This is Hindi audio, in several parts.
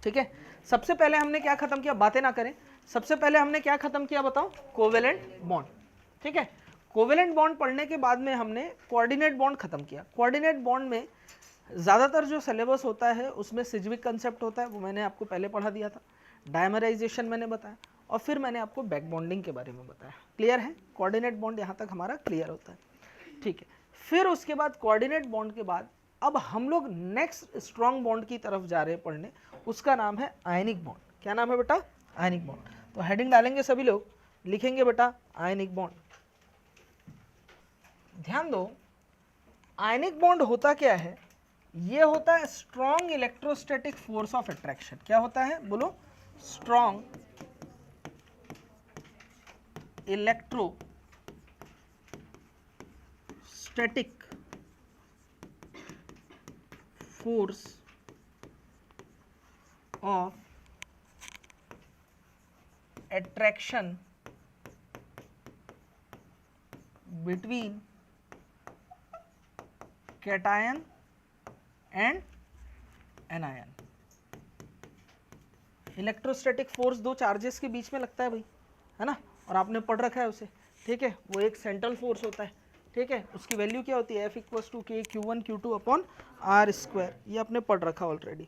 ठीक है, सबसे पहले हमने क्या खत्म किया, बातें ना करें, सबसे पहले हमने क्या खत्म किया बताओ, कोवेलेंट बॉन्ड। ठीक है, कोवेलेंट बॉन्ड पढ़ने के बाद में हमने कोऑर्डिनेट बॉन्ड खत्म किया। कोऑर्डिनेट बॉन्ड में ज़्यादातर जो सिलेबस होता है उसमें सिज्विक कंसेप्ट होता है, वो मैंने आपको पहले पढ़ा दिया था, डायमराइजेशन मैंने बताया, और फिर मैंने आपको बैक बॉन्डिंग के बारे में बताया। क्लियर है, कोऑर्डिनेट बॉन्ड यहाँ तक हमारा क्लियर होता है। ठीक है, फिर उसके बाद कोऑर्डिनेट बॉन्ड के बाद अब हम लोग नेक्स्ट स्ट्रॉन्ग बॉन्ड की तरफ जा रहे हैं पढ़ने, उसका नाम है आयनिक बॉन्ड। क्या नाम है बेटा, आयनिक बॉन्ड। तो हेडिंग डालेंगे सभी लोग, लिखेंगे बेटा आयनिक बॉन्ड। ध्यान दो, आयनिक बॉन्ड होता क्या है, ये होता है strong electrostatic force of attraction. क्या होता है बोलो, strong electrostatic force of attraction between cation and anion. Electrostatic force दो चार्जेस के बीच में लगता है भाई, है ना, और आपने पढ़ रखा है उसे। ठीक है, वो एक सेंट्रल फोर्स होता है। ठीक है, उसकी वैल्यू क्या होती है, F = K Q1 Q2 upon R², ये आपने पढ़ रखा ऑलरेडी।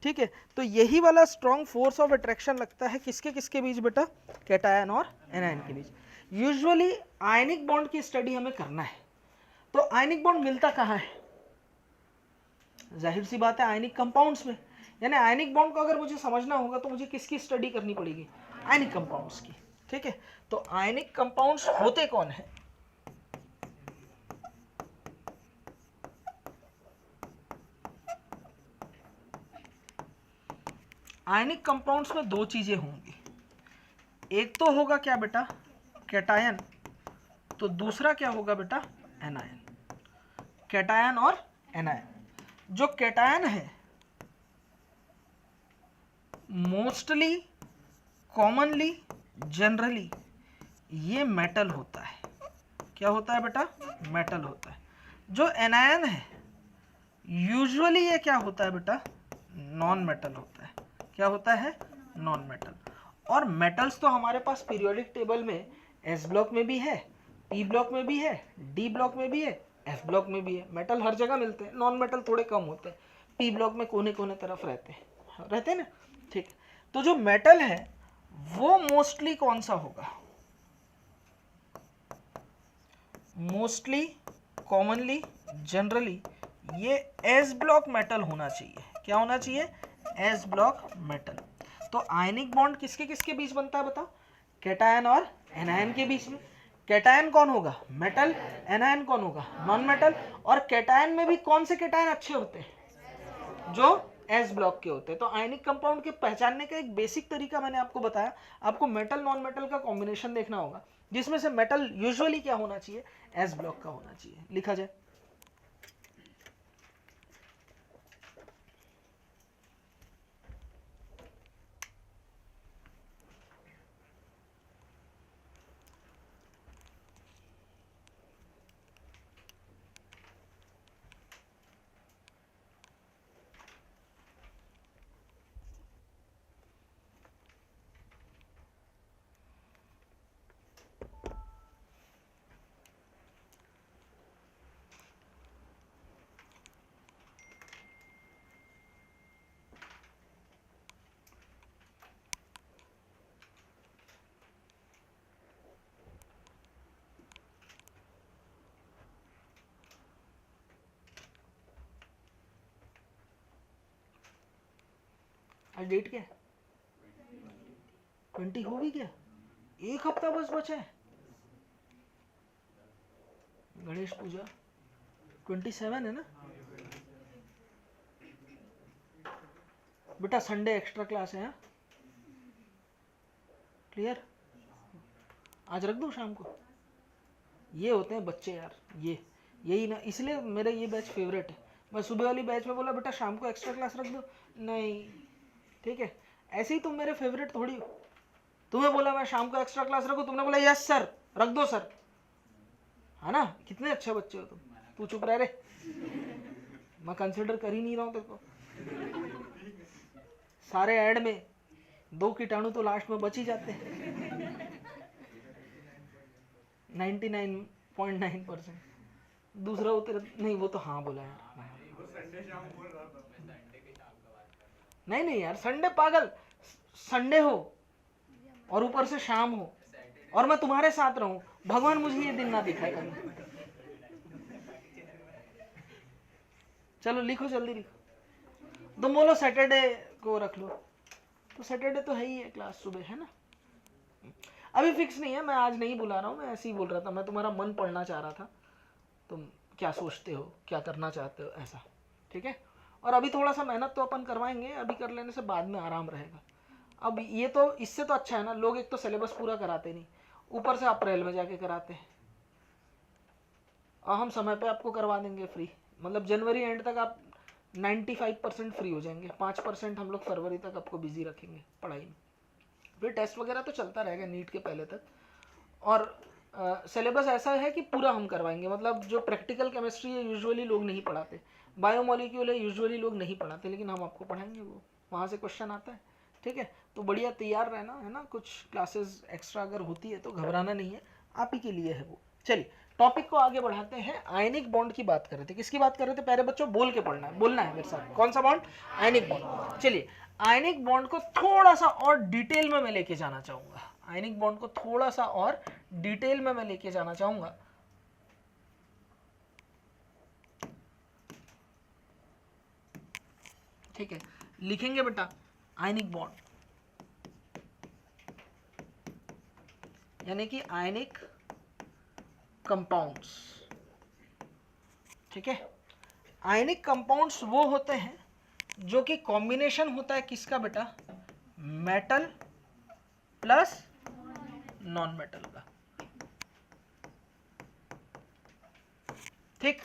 ठीक है, तो यही वाला स्ट्रॉन्ग फोर्स ऑफ अट्रैक्शन लगता है किसके किसके बीच बेटा, कैटायन और एनायन के बीच। यूजुअली आयनिक बॉन्ड की स्टडी हमें करना है, तो आयनिक बॉन्ड मिलता कहाँ है, जाहिर सी बात है आयनिक कंपाउंड्स में। यानी आयनिक बॉन्ड को अगर मुझे समझना होगा तो मुझे किसकी स्टडी करनी पड़ेगी, आयनिक कंपाउंड्स की। ठीक है, तो आयनिक कंपाउंड्स होते कौन है, आयनिक कंपाउंड्स में दो चीजें होंगी, एक तो होगा क्या बेटा कैटायन, तो दूसरा क्या होगा बेटा एनायन। कैटायन और एनायन। जो कैटायन है मोस्टली, कॉमनली, जनरली ये मेटल होता है। क्या होता है बेटा, मेटल होता है। जो एनायन है यूजुअली ये क्या होता है बेटा, नॉन मेटल होता है। क्या होता है, नॉन मेटल। और मेटल्स तो हमारे पास पीरियोडिक टेबल में एस ब्लॉक में भी है, पी ब्लॉक में भी है, डी ब्लॉक में भी है, एफ ब्लॉक में भी है। मेटल हर जगह मिलते हैं, नॉन मेटल थोड़े कम होते हैं, पी ब्लॉक में कोने कोने तरफ रहते हैं ना। ठीक, तो जो मेटल है वो मोस्टली कौन सा होगा, मोस्टली, कॉमनली, जनरली ये एस ब्लॉक मेटल होना चाहिए। क्या होना चाहिए, एस ब्लॉक मेटल। तो आयनिक बॉन्ड किसके किसके बीच बनता है बताओ, कैटायन और एनायन के बीच में। कैटायन कौन होगा, मेटल, एनायन कौन होगा, नॉन मेटल। और कैटायन में भी कौन से कैटायन अच्छे होते हैं, जो एस ब्लॉक के होते हैं। तो आयनिक कंपाउंड के पहचानने का एक बेसिक तरीका मैंने आपको बताया, आपको मेटल नॉन मेटल का कॉम्बिनेशन देखना होगा, जिसमें से मेटल यूजुअली क्या होना चाहिए, एस ब्लॉक का होना चाहिए। लिखा जाए, आज डेट क्या है, 20 हो भी गया, एक हफ्ता बस बचा है। गणेश पूजा 27 है ना बेटा, संडे एक्स्ट्रा क्लास है। क्लियर, आज रख दूं शाम को। ये होते हैं बच्चे यार, ये यही ना, इसलिए मेरा ये बैच फेवरेट है। मैं सुबह वाली बैच में बोला बेटा शाम को एक्स्ट्रा क्लास रख दो, नहीं। ठीक है, ऐसे ही तुम मेरे फेवरेट थोड़ी हो। तुम्हें बोला मैं शाम को एक्स्ट्रा क्लास रखूं, तुमने बोला यस सर रख दो सर, है ना। कितने अच्छे बच्चे हो तुम। तू चुप रह रे, मैं कंसिडर कर ही नहीं रहा हूं तेरे को। सारे ऐड में 2 कीटाणु तो लास्ट में बच ही जाते हैं 99.9%। दूसरा उत्तर नहीं, वो तो हाँ बोला यार। नहीं यार, संडे पागल, संडे हो और ऊपर से शाम हो और मैं तुम्हारे साथ रहूं, भगवान मुझे ये दिन ना दिखाए कभी। चलो लिखो, जल्दी लिखो। तुम बोलो सैटरडे को रख लो, तो सैटरडे तो है ही है क्लास सुबह, है ना। अभी फिक्स नहीं है, मैं आज नहीं बुला रहा हूँ, मैं ऐसे ही बोल रहा था, मैं तुम्हारा मन पढ़ना चाह रहा था, तुम क्या सोचते हो, क्या करना चाहते हो, ऐसा। ठीक है, और अभी थोड़ा सा मेहनत तो अपन करवाएंगे, अभी कर लेने से बाद में आराम रहेगा। अब ये तो इससे तो अच्छा है ना, लोग एक तो सिलेबस पूरा कराते नहीं, ऊपर से अप्रैल में जाके कराते हैं, और हम समय पे आपको करवा देंगे फ्री, मतलब जनवरी एंड तक आप 95% फ्री हो जाएंगे, 5% हम लोग फरवरी तक आपको बिजी रखेंगे पढ़ाई में, फिर टेस्ट वगैरह तो चलता रहेगा नीट के पहले तक। और सिलेबस ऐसा है कि पूरा हम करवाएंगे, मतलब जो प्रैक्टिकल केमिस्ट्री है यूजुअली लोग नहीं पढ़ाते, बायोमोलिक्यूल है यूजुअली लोग नहीं पढ़ाते, लेकिन हम आपको पढ़ाएंगे, वो वहाँ से क्वेश्चन आता है। ठीक है, तो बढ़िया तैयार रहना, है ना। कुछ क्लासेस एक्स्ट्रा अगर होती है तो घबराना नहीं है, आप ही के लिए है वो। चलिए टॉपिक को आगे बढ़ाते हैं। आयनिक बॉन्ड की बात कर रहे थे, किसकी बात कर रहे थे प्यारे बच्चों, बोल के पढ़ना है, बोलना है मेरे साथ, कौन सा बॉन्ड, आयनिक बॉन्ड। चलिए आयनिक बॉन्ड को थोड़ा सा और डिटेल में मैं लेके जाना चाहूंगा, आयनिक बॉन्ड को थोड़ा सा और डिटेल में मैं लेके जाना चाहूंगा। ठीक है, लिखेंगे बेटा आयनिक बॉन्ड यानी कि आयनिक कंपाउंड्स। ठीक है, आयनिक कंपाउंड्स वो होते हैं जो कि कॉम्बिनेशन होता है किसका बेटा, मेटल प्लस नॉन मेटल का। ठीक,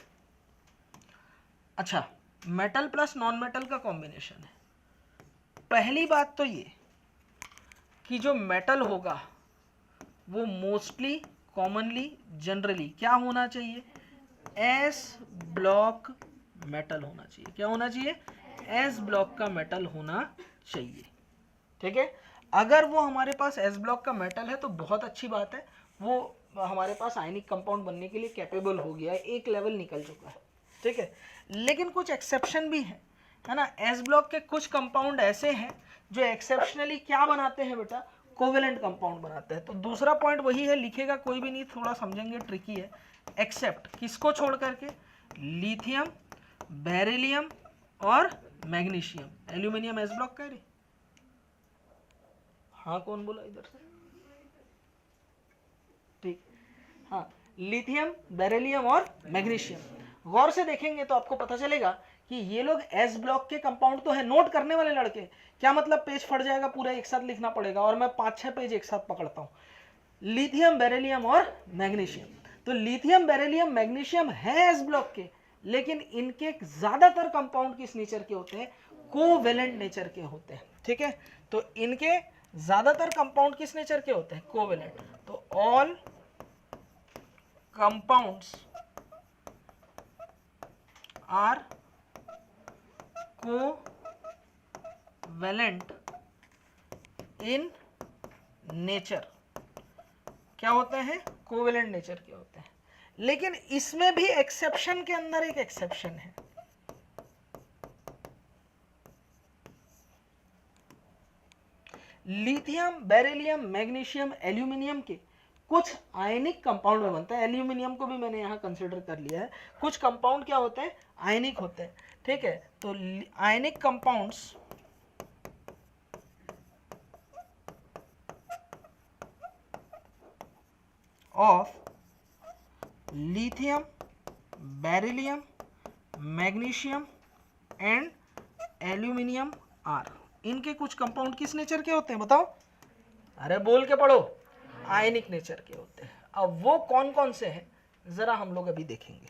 अच्छा, मेटल प्लस नॉन मेटल का कॉम्बिनेशन है। पहली बात तो ये कि जो मेटल होगा वो मोस्टली, कॉमनली, जनरली क्या होना चाहिए, एस ब्लॉक मेटल होना चाहिए। क्या होना चाहिए, एस ब्लॉक का मेटल होना चाहिए। ठीक है, अगर वो हमारे पास एस ब्लॉक का मेटल है तो बहुत अच्छी बात है, वो हमारे पास आयनिक कंपाउंड बनने के लिए कैपेबल हो गया है, एक लेवल निकल चुका है। ठीक है, लेकिन कुछ एक्सेप्शन भी है ना। एस ब्लॉक के कुछ कंपाउंड ऐसे हैं जो एक्सेप्शनली क्या बनाते हैं बेटा, कोवेलेंट कंपाउंड बनाते हैं। तो दूसरा पॉइंट वही है, लिखेगा कोई भी नहीं, थोड़ा समझेंगे, ट्रिकी है। एक्सेप्ट किसको छोड़ करके, लिथियम, बेरिलियम और मैग्नीशियम। एल्यूमिनियम एस ब्लॉक का है, हाँ कौन बोला इधर से, ठीक, हाँ, लिथियम, बेरिलियम और मैग्नीशियम। गौर से देखेंगे तो आपको पता चलेगा कि ये लोग एस ब्लॉक के कंपाउंड तो है। नोट करने वाले लड़के, क्या मतलब पेज फट जाएगा, पूरा एक साथ लिखना पड़ेगा, और मैं 5-6 पेज एक साथ पकड़ता हूं। लिथियम, बेरिलियम और मैग्नीशियम, तो लिथियम, बेरिलियम, मैग्नीशियम है एस ब्लॉक के, लेकिन इनके ज्यादातर कंपाउंड किस नेचर के होते हैं, कोवेलेंट नेचर के होते हैं। ठीक है, तो इनके ज्यादातर कंपाउंड किस नेचर के होते हैं, कोवेलेंट। तो all compounds are covalent in nature. क्या होते हैं, कोवेलेंट नेचर के होते हैं। लेकिन इसमें भी एक्सेप्शन के अंदर एक एक्सेप्शन है, लिथियम, बेरिलियम, मैग्नीशियम, एल्यूमिनियम के कुछ आयनिक कंपाउंड में बनता है। एल्यूमिनियम को भी मैंने यहां कंसीडर कर लिया है। कुछ कंपाउंड क्या होते हैं, आयनिक होते हैं। ठीक है, तो ionic compounds of lithium, beryllium, magnesium and aluminium are, इनके कुछ कंपाउंड किस नेचर के होते हैं बताओ, अरे बोल के पढ़ो, आयनिक नेचर के होते हैं। अब वो कौन कौन से हैं जरा हम लोग अभी देखेंगे।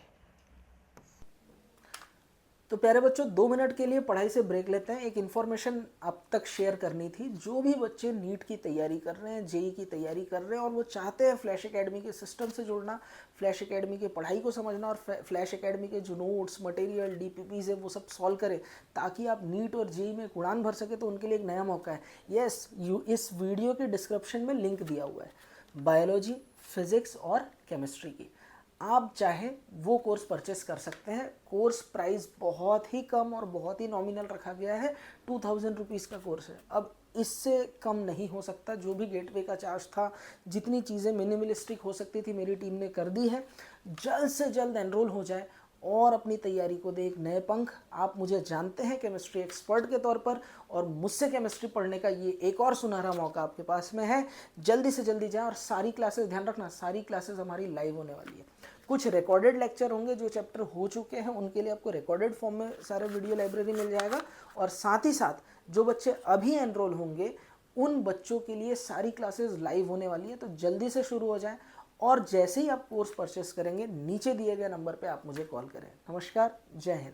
तो प्यारे बच्चों 2 मिनट के लिए पढ़ाई से ब्रेक लेते हैं। एक इन्फॉर्मेशन आप तक शेयर करनी थी। जो भी बच्चे नीट की तैयारी कर रहे हैं, जेई की तैयारी कर रहे हैं और वो चाहते हैं फ्लैश एकेडमी के सिस्टम से जुड़ना, फ्लैश एकेडमी के पढ़ाई को समझना और फ्लैश एकेडमी के जो नोट्स, मटेरियल, डीपीपीज है वो सब सॉल्व करें ताकि आप नीट और जेई में उड़ान भर सके, तो उनके लिए एक नया मौका है। यस, इस वीडियो के डिस्क्रिप्शन में लिंक दिया हुआ है बायोलॉजी, फिजिक्स और केमिस्ट्री की। आप चाहे वो कोर्स परचेस कर सकते हैं। कोर्स प्राइस बहुत ही कम और बहुत ही नॉमिनल रखा गया है, 2000 रुपीज़ का कोर्स है। अब इससे कम नहीं हो सकता। जो भी गेटवे का चार्ज था, जितनी चीज़ें मिनिमलिस्टिक हो सकती थी, मेरी टीम ने कर दी है। जल्द से जल्द एनरोल हो जाए और अपनी तैयारी को दे एक नए पंख। आप मुझे जानते हैं केमिस्ट्री एक्सपर्ट के तौर पर, और मुझसे केमिस्ट्री पढ़ने का ये एक और सुनहरा मौका आपके पास में है। जल्दी से जल्दी जाएं और सारी क्लासेस, ध्यान रखना, सारी क्लासेस हमारी लाइव होने वाली है। कुछ रिकॉर्डेड लेक्चर होंगे, जो चैप्टर हो चुके हैं उनके लिए आपको रिकॉर्डेड फॉर्म में सारे वीडियो लाइब्रेरी मिल जाएगा। और साथ ही साथ जो बच्चे अभी एनरोल होंगे उन बच्चों के लिए सारी क्लासेस लाइव होने वाली है। तो जल्दी से शुरू हो जाएं और जैसे ही आप कोर्स परचेस करेंगे नीचे दिए गए नंबर पे आप मुझे कॉल करें। नमस्कार, जय हिंद।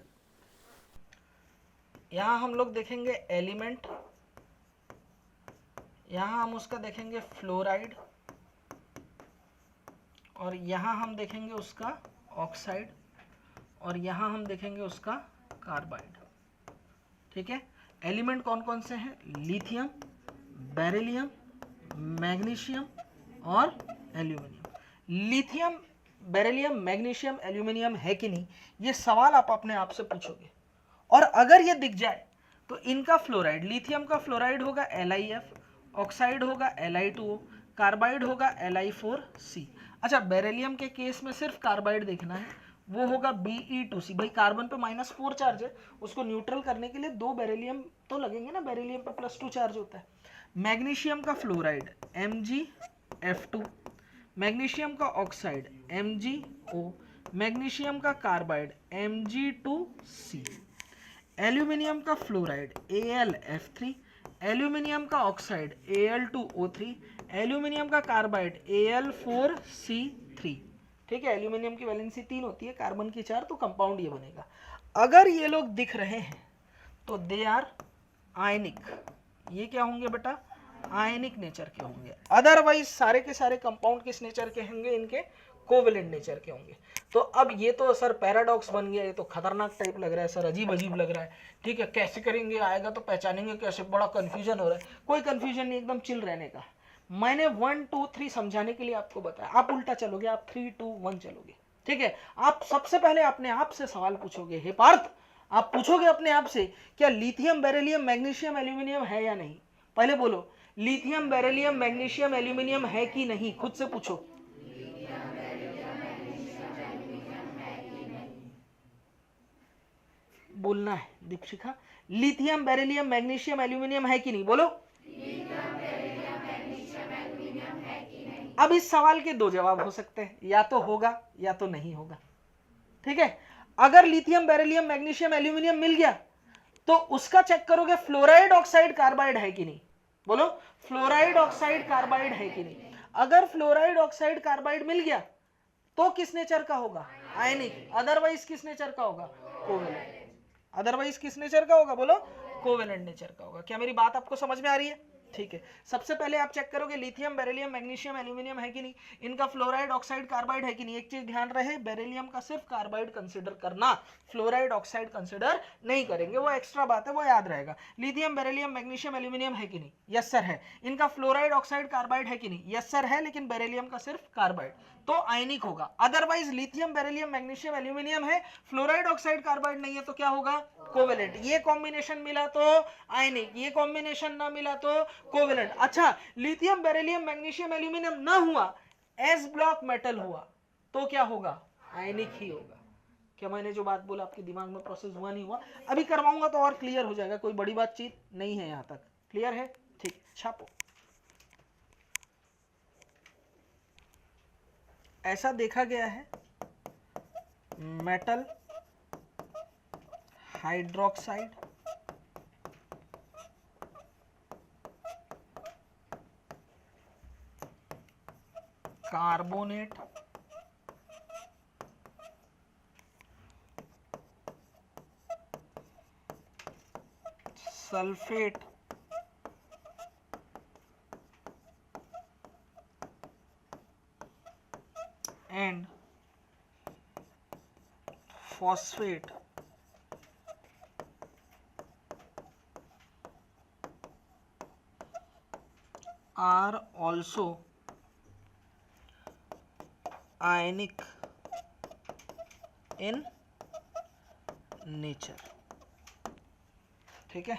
यहाँ हम लोग देखेंगे एलिमेंट, यहाँ हम उसका देखेंगे फ्लोराइड, और यहाँ हम देखेंगे उसका ऑक्साइड, और यहाँ हम देखेंगे उसका कार्बाइड। ठीक है। एलिमेंट कौन कौन से हैं? लिथियम, बेरिलियम, मैग्नीशियम और aluminium. Lithium, beryllium, magnesium, aluminium है कि नहीं, ये सवाल आप अपने आप से पूछोगे। और अगर ये दिख जाए तो इनका फ्लोराइड, लिथियम का फ्लोराइड होगा LiF, ऑक्साइड होगा Li2O, कार्बाइड होगा Li4C। अच्छा, बेरिलियम के केस में सिर्फ कार्बाइड देखना है, वो होगा Be2C। भाई कार्बन पे -4 चार्ज है, उसको न्यूट्रल करने के लिए 2 बेरिलियम तो लगेंगे ना, बेरिलियम पे +2 चार्ज होता है। मैग्नीशियम का फ्लोराइड MgF2, मैग्नीशियम का ऑक्साइड MgO, मैग्नीशियम का कार्बाइड Mg2C, एल्यूमिनियम का फ्लोराइड AlF3, एल्यूमिनियम का ऑक्साइड Al2O3, एल्यूमिनियम का कार्बाइड Al4C3। ठीक है, एल्यूमिनियम की वैलेंसी 3 होती है, कार्बन की 4, तो कंपाउंड ये बनेगा। अगर ये लोग दिख रहे हैं तो दे आर आयनिक। ये क्या होंगे बेटा? आयनिक नेचर के होंगे। अदरवाइज सारे के सारे कंपाउंड किस नेचर के होंगे? इनके कोवेलेंट नेचर के होंगे। तो अब ये तो सर पैराडॉक्स बन गया, ये तो खतरनाक टाइप लग रहा है सर, अजीब अजीब लग रहा है। ठीक है, कैसे करेंगे, आएगा तो पहचानेंगे कैसे? बड़ा कंफ्यूजन हो रहा है। कोई कंफ्यूजन नहीं, एकदम चिल रहने का। मैंने 1 2 3 समझाने के लिए आपको बताया, आप उल्टा चलोगे, आप 3 2 1 चलोगे। ठीक है, आप सबसे पहले अपने आप से सवाल पूछोगे। हे पार्थ, आप पूछोगे अपने आप से, क्या लिथियम, बेरिलियम, मैग्नीशियम, एल्यूमिनियम है या नहीं? पहले बोलो, लिथियम, बेरिलियम, मैग्नीशियम, एल्यूमिनियम है कि नहीं? खुद से पूछो। बोलना है Deepshikha, lithium, beryllium, magnesium, aluminium है कि नहीं? बोलो। अब इस सवाल के 2 जवाब हो सकते हैं, या तो होगा या तो नहीं होगा। ठीक है, अगर लिथियम, बेरिलियम, मैग्नीशियम, एल्यूमिनियम मिल गया तो उसका चेक करोगे फ्लोराइड, ऑक्साइड, कार्बाइड है कि नहीं। बोलो, फ्लोराइड, ऑक्साइड, कार्बाइड है कि नहीं। अगर फ्लोराइड, ऑक्साइड, कार्बाइड मिल गया तो किस नेचर का होगा? आयनिक। अदरवाइज किस नेचर का होगा? कोवेलेंट। अदरवाइज किस नेचर का होगा? बोलो, कोवेलेंट नेचर का होगा। क्या मेरी बात आपको समझ में आ रही है? ठीक है, सबसे पहले आप चेक करोगे लिथियम, बेरिलियम, मैग्नीशियम, एल्यूमिनियम है कि नहीं, इनका फ्लोराइड, ऑक्साइड, कार्बाइड है कि नहीं। एक चीज ध्यान रहे, बेरिलियम का सिर्फ कार्बाइड कंसीडर करना, फ्लोराइड, ऑक्साइड कंसीडर नहीं करेंगे, वो एक्स्ट्रा बात है, वो याद रहेगा। लिथियम, बेरिलियम, मैग्नीशियम, एल्यूमिनियम है कि नहीं? यस सर है। इनका फ्लोराइड, ऑक्साइड, कार्बाइड है कि नहीं? यस सर है, लेकिन बेरिलियम का सिर्फ कार्बाइड, तो आयनिक होगा। Otherwise lithium, beryllium, magnesium, aluminium है, फ्लोराइड, ऑक्साइड, कार्बाइड नहीं है, तो क्या होगा? कोवेलेंट। ये कॉम्बिनेशन मिला तो आयनिक, ये कॉम्बिनेशन ना मिला तो कोवेलेंट। अच्छा, लिथियम, बेरिलियम, मैग्नीशियम, एल्यूमिनियम ना हुआ, एस ब्लॉक मेटल हुआ, तो क्या होगा? आयनिक ही होगा। क्या मैंने जो बात बोला आपके दिमाग में प्रोसेस हुआ नहीं हुआ? अभी करवाऊंगा तो और क्लियर हो जाएगा, कोई बड़ी बातचीत नहीं है, यहां तक क्लियर है? ठीक, छापो। ऐसा देखा गया है, metal hydroxide, carbonate, sulphate and phosphate are also ionic in nature। ठीक है,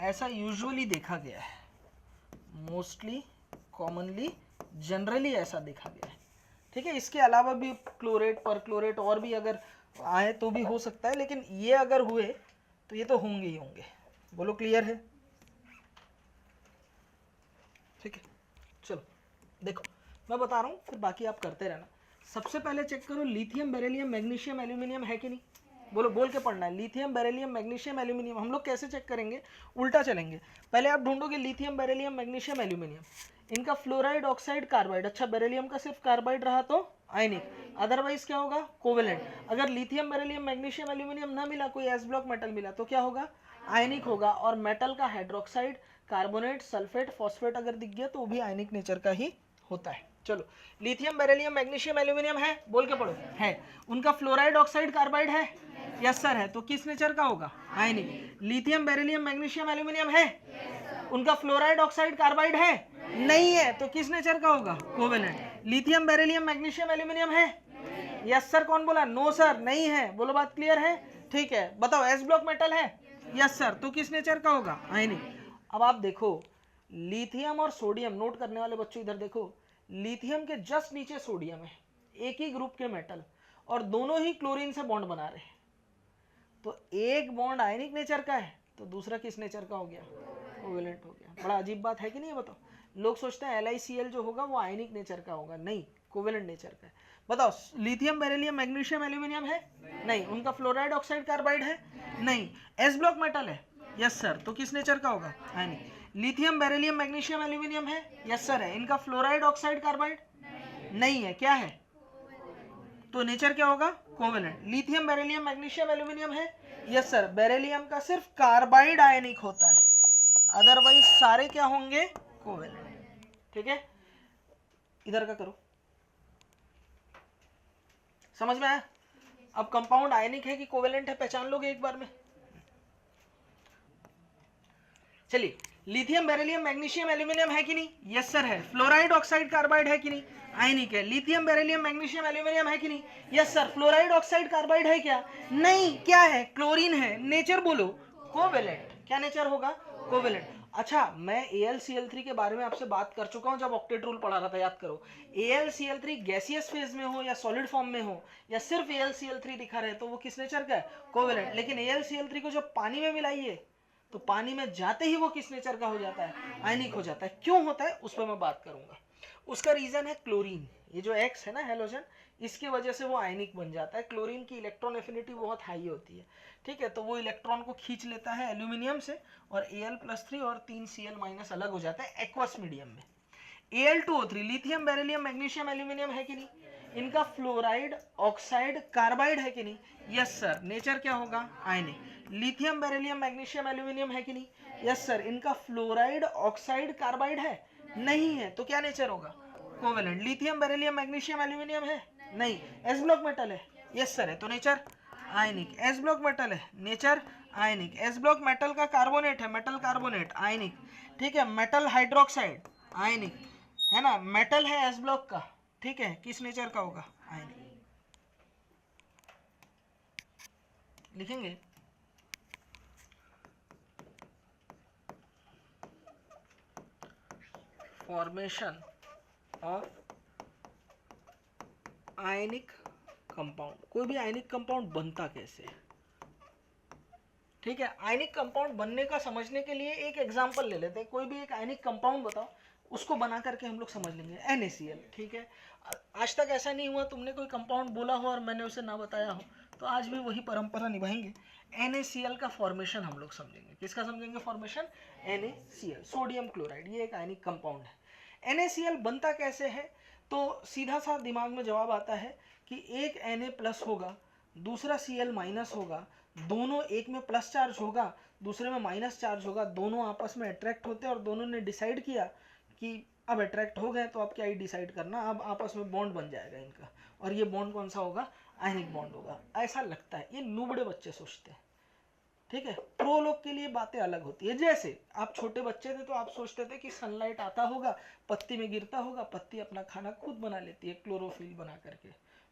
ऐसा यूजुअली देखा गया है, मोस्टली, कॉमनली, जनरली ऐसा देखा गया है। ठीक है, इसके अलावा भी क्लोरेट, परक्लोरेट और भी अगर आए तो भी हो सकता है, लेकिन ये अगर हुए तो ये तो होंगे ही होंगे। बोलो क्लियर है? ठीक है, चलो देखो मैं बता रहा हूँ, फिर बाकी आप करते रहना। सबसे पहले चेक करो लिथियम, बेरिलियम, मैग्नीशियम, एल्यूमिनियम है कि नहीं। बोलो, बोल के पढ़ना है। Lithium, beryllium, magnesium, aluminium. हम लोग कैसे चेक करेंगे? उल्टा चलेंगे। पहले आप ढूंढोगे लिथियम, बेरिलियम, मैग्नीशियम, एल्यूमिनियम, इनका फ्लोराइड, ऑक्साइड, कार्बाइड। अच्छा, बेरिलियम का सिर्फ कार्बाइड रहा तो आयनिक, अदरवाइज क्या होगा? कोवेलेंट। अगर लिथियम, बेरिलियम, मैग्नीशियम, एल्यूमिनियम ना मिला, कोई एस ब्लॉक मेटल मिला, तो क्या होगा? आयनिक होगा। और मेटल का हाइड्रोक्साइड, कार्बोनेट, सल्फेट, फॉस्फेट अगर दिख गया तो वो भी आयनिक नेचर का ही होता है। चलो, लिथियम, बेरिलियम, मैग्नीशियम, एल्यूमिनियम है, बोल के पढ़ो। है। उनका फ्लोराइड, ऑक्साइड, कार्बाइड है? यस सर है। तो किस नेचर का होगा? आयनिक। लिथियम, बेरिलियम, मैग्नीशियम, एल्यूमिनियम है? उनका फ्लोराइड, ऑक्साइड, कार्बाइड है? नहीं है। तो किस नेचर का होगा? Covalent. Lithium, beryllium, magnesium, aluminium है? Yes sir. कौन बोला? नो सर, नहीं है। बोलो, बात क्लियर है? ठीक है, बताओ एस ब्लॉक मेटल है? Yes sir. तो किस नेचर का होगा? आयनिक। अब आप देखो, लिथियम और सोडियम, नोट करने वाले बच्चों इधर देखो, लिथियम के जस्ट नीचे सोडियम है, एक ही ग्रुप के मेटल, और दोनों ही क्लोरीन से बॉन्ड बना रहे हैं। तो एक बॉन्ड आयनिक नेचर का है तो दूसरा किस नेचर का हो गया? कोवेलेंट हो गया। बड़ा अजीब बात है कि नहीं? बताओ, लोग सोचते हैं LiCl जो होगा वो आयनिक नेचर का होगा, नहीं, कोवेलेंट नेचर का है। बताओ, लिथियम, बेरिलियम, मैग्नीशियम, एल्यूमिनियम है? नहीं। उनका फ्लोराइड, ऑक्साइड, कार्बाइड है? नहीं। एस ब्लॉक मेटल है? Yes sir. तो किस नेचर का होगा? आयनिक। लिथियम, बेरिलियम, मैग्नीशियम, एल्यूमिनियम है? यस सर है। इनका फ्लोराइड, ऑक्साइड, कार्बाइड नहीं है। क्या है? तो नेचर क्या होगा? Covalent. Lithium, beryllium, magnesium, aluminium है? Yes sir. बेरिलियम का सिर्फ कार्बाइड आयनिक होता है, अदरवाइज सारे क्या होंगे? कोवेलेंट। ठीक है, इधर का करो, समझ में आया? अब कंपाउंड आयनिक है कि कोवेलेंट है पहचान लोगे एक बार में। चलिए, लिथियम, बेरिलियम, मैग्नीशियम, एल्यूमिनियम है कि नहीं? यस सर है। फ्लोराइड, ऑक्साइड, कार्बाइड है कि नहीं? आयनिक है। लिथियम, बेरिलियम, मैग्नीशियम, एल्यूमिनियम है कि नहीं? Yes sir. Fluoride, oxide, carbide है क्या? नहीं। क्या है? क्लोरीन है। नेचर बोलो? कोवेलेंट। क्या नेचर होगा? कोवेलेंट। अच्छा, मैं AlCl3 के बारे में आपसे बात कर चुका हूं जब ऑक्टेट रूल पढ़ा रहा था, याद करो। AlCl3 गैसियस फेज में हो या सॉलिड फॉर्म में हो या सिर्फ AlCl3 दिखा रहे तो वो किस नेचर का है? कोवेलेंट। लेकिन AlCl3 को जब पानी में मिलाइए तो पानी में जाते ही वो किस नेचर का हो जाता है? आयनिक हो जाता है। क्यों होता है उस पर मैं बात करूंगा। उसका रीजन है क्लोरीन। ये जो X है ना, हेलोजन, इसकी वजह से वो आयनिक बन जाता है। क्लोरीन की इलेक्ट्रॉन एफिनिटी बहुत हाई होती है। ठीक है, तो वो इलेक्ट्रॉन को खींच लेता है एल्यूमिनियम से, और Al+3 और 3 Cl- अलग हो जाता है एक्वस मीडियम में। Al2O3, lithium, beryllium, magnesium, aluminium है कि नहीं? इनका फ्लोराइड, ऑक्साइड, कार्बाइड है कि नहीं? Yes sir. नेचर क्या होगा? आयनिक। लिथियम, बेरिलियम, मैग्नीशियम, एल्यूमिनियम है कि नहीं? Yes sir. इनका फ्लोराइड, ऑक्साइड, कार्बाइड है? नहीं है। तो क्या नेचर होगा? Covalent. Lithium, beryllium, magnesium, aluminium है? नहीं। एस ब्लॉक मेटल है? यस सर है। तो नेचर आयनिक। एस ब्लॉक मेटल है, नेचर आयनिक। एस ब्लॉक मेटल का कार्बोनेट है, मेटल कार्बोनेट, आयनिक। ठीक है, मेटल हाइड्रोक्साइड, आयनिक है ना। मेटल है एस ब्लॉक का, ठीक है, किस नेचर का होगा? आयनिक। लिखेंगे फॉर्मेशन ऑफ आयनिक कंपाउंड। कोई भी आयनिक कंपाउंड बनता कैसे है? ठीक है, आयनिक कंपाउंड बनने का समझने के लिए एक एग्जांपल ले लेते हैं। कोई भी एक आयनिक कंपाउंड बताओ, उसको बना करके हम लोग समझ लेंगे। NaCl। ठीक है, आज तक ऐसा नहीं हुआ तुमने कोई कंपाउंड बोला हो और मैंने उसे ना बताया हो, तो आज भी वही परंपरा निभाएंगे। NaCl का फॉर्मेशन हम लोग समझेंगे। किसका समझेंगे फॉर्मेशन? NaCl, sodium chloride. ये एक आयनिक कंपाउंड है। NaCl बनता कैसे है? तो सीधा सा दिमाग में जवाब आता है कि एक Na+ होगा, दूसरा Cl- होगा, दोनों एक में प्लस चार्ज होगा, दूसरे में माइनस चार्ज होगा, दोनों आपस में अट्रैक्ट होते हैं और दोनों ने डिसाइड किया कि अब अट्रैक्ट हो गए तो अब क्या ही डिसाइड करना, अब आपस में बॉन्ड बन जाएगा इनका, और ये बॉन्ड कौन सा होगा, आयनिक बॉन्ड होगा। ऐसा लगता है, ये लुबड़े बच्चे सोचते हैं, ठीक है। प्रो लोग के लिए बातें अलग होती है। जैसे आप छोटे बच्चे थे तो आप सोचते थे कि सनलाइट आता होगा, पत्ती में गिरता होगा, पत्ती अपना खाना खुद बना लेती है क्लोरोफिल बना करके,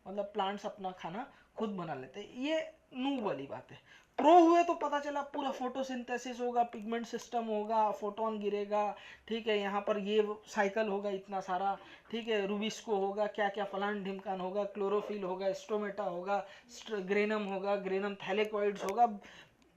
मतलब प्लांट्स अपना खाना खुद बना लेते हैं। ये नूब वाली बात है। प्रो हुए तो पता चला पूरा फोटोसिंथेसिस होगा, पिगमेंट सिस्टम होगा, फोटोन गिरेगा, ठीक है, यहाँ पर ये साइकिल होगा इतना सारा, ठीक है, रूबिस्को होगा, क्या क्या फलान ढिमकान होगा, क्लोरोफिल होगा, स्टोमेटा होगा, ग्रेनम होगा, ग्रेनम थैलेकॉइड्स होगा,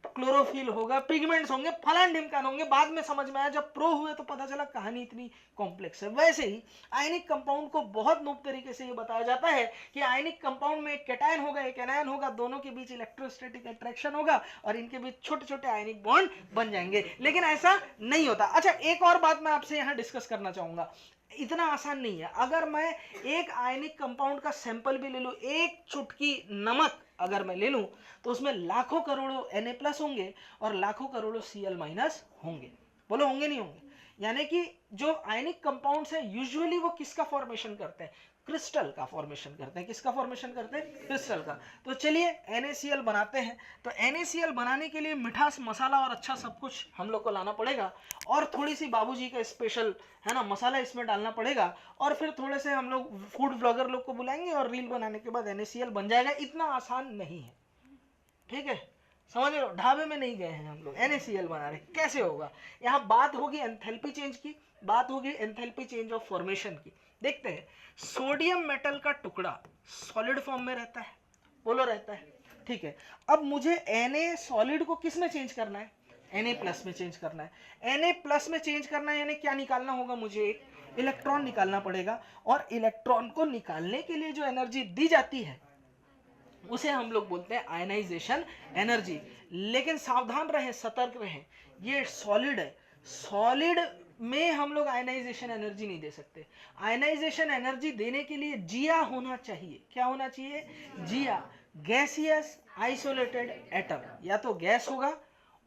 क्लोरोफिल होगा, पिगमेंट्स होंगे, फलान ढिमकान होंगे। बाद में समझ में आया, जब प्रो हुए तो पता चला कहानी इतनी कॉम्प्लेक्स है। वैसे ही आयनिक कंपाउंड को बहुत नूब तरीके से ये बताया जाता है कि आयनिक कंपाउंड में एक कैटायन होगा, एक एनायन होगा, दोनों के बीच इलेक्ट्रोस्टैटिक अट्रैक्शन होगा और इनके बीच छोटे छोटे आयनिक बॉन्ड बन जाएंगे। लेकिन ऐसा नहीं होता। अच्छा, एक और बात मैं आपसे यहाँ डिस्कस करना चाहूंगा, इतना आसान नहीं है। अगर मैं एक आयनिक कंपाउंड का सैंपल भी ले लूं, एक चुटकी नमक अगर मैं ले लूं, तो उसमें लाखों करोड़ों Na+ होंगे और लाखों करोड़ों Cl- होंगे। बोलो होंगे नहीं होंगे? यानी कि जो आयनिक कंपाउंड्स है यूजुअली वो किसका फॉर्मेशन करते हैं, क्रिस्टल का फॉर्मेशन करते हैं। किसका फॉर्मेशन करते हैं, क्रिस्टल का। तो चलिए NaCl बनाते हैं। तो NaCl बनाने के लिए मिठास, मसाला और अच्छा सब कुछ हम लोग को लाना पड़ेगा, और थोड़ी सी बाबूजी का स्पेशल है ना मसाला इसमें डालना पड़ेगा, और फिर थोड़े से हम लोग फूड ब्लॉगर लोग को बुलाएंगे और रील बनाने के बाद NaCl बन जाएगा। इतना आसान नहीं है, ठीक है, समझ लो। ढाबे में नहीं गए हैं हम लोग, NaCl बना रहे, कैसे होगा। यहाँ बात होगी एंथैल्पी चेंज की, बात होगी एंथैल्पी चेंज ऑफ फॉर्मेशन की। देखते हैं, सोडियम मेटल का टुकड़ा सॉलिड फॉर्म में रहता है, बोलो रहता है, ठीक है। अब मुझे Na सॉलिड को किस में चेंज करना है, Na+ में चेंज करना है। Na+ में चेंज करना है यानी क्या निकालना होगा, मुझे एक इलेक्ट्रॉन निकालना पड़ेगा, और इलेक्ट्रॉन को निकालने के लिए जो एनर्जी दी जाती है उसे हम लोग बोलते हैं आयनाइजेशन एनर्जी। लेकिन सावधान रहें, सतर्क रहें, ये सॉलिड है, सॉलिड में हम लोग आयनाइजेशन एनर्जी नहीं दे सकते। आयनाइजेशन एनर्जी देने के लिए जिया होना चाहिए। क्या होना चाहिए, जिया, गैसियस आइसोलेटेड एटम। या तो गैस होगा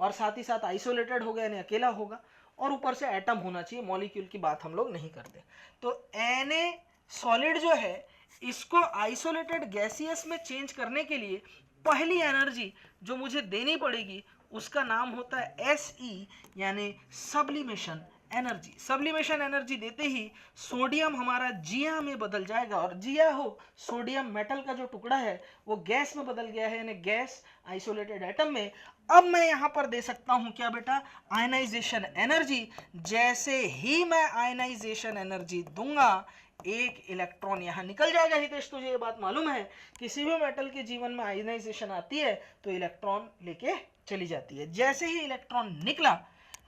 और साथ ही साथ आइसोलेटेड होगा यानी अकेला होगा, और ऊपर से एटम होना चाहिए, मॉलिक्यूल की बात हम लोग नहीं करते। तो Na सॉलिड जो है, इसको आइसोलेटेड गैसियस में चेंज करने के लिए पहली एनर्जी जो मुझे देनी पड़ेगी उसका नाम होता है Se, यानी सब्लिमेशन एनर्जी। सब्लिमेशन एनर्जी देते ही सोडियम हमारा जिया में बदल जाएगा, और जिया हो सोडियम मेटल का जो टुकड़ा है वो गैस में बदल गया है, यानी गैस आइसोलेटेड एटम में। अब मैं यहां पर दे सकता हूं क्या बेटा, आयनाइजेशन एनर्जी। जैसे ही मैं आयनाइजेशन एनर्जी दूंगा, एक इलेक्ट्रॉन यहां निकल जाएगा। हितेश, तुझे ये बात मालूम है, किसी भी मेटल के जीवन में आयनाइजेशन आती है तो इलेक्ट्रॉन लेके चली जाती है। जैसे ही इलेक्ट्रॉन निकला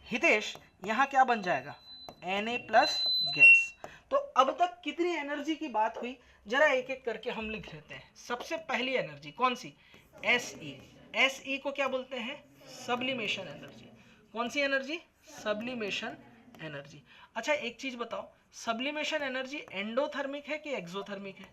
हितेश, यहां क्या बन जाएगा, Na+ गैस। तो अब तक कितनी एनर्जी की बात हुई, जरा एक एक करके हम लिख लेते हैं। सबसे पहली एनर्जी कौन सी, Se को क्या बोलते हैं, सब्लिमेशन एनर्जी। कौन सी एनर्जी, सब्लिमेशन एनर्जी। अच्छा एक चीज बताओ, सब्लिमेशन एनर्जी एंडोथर्मिक है कि एक्सोथर्मिक है,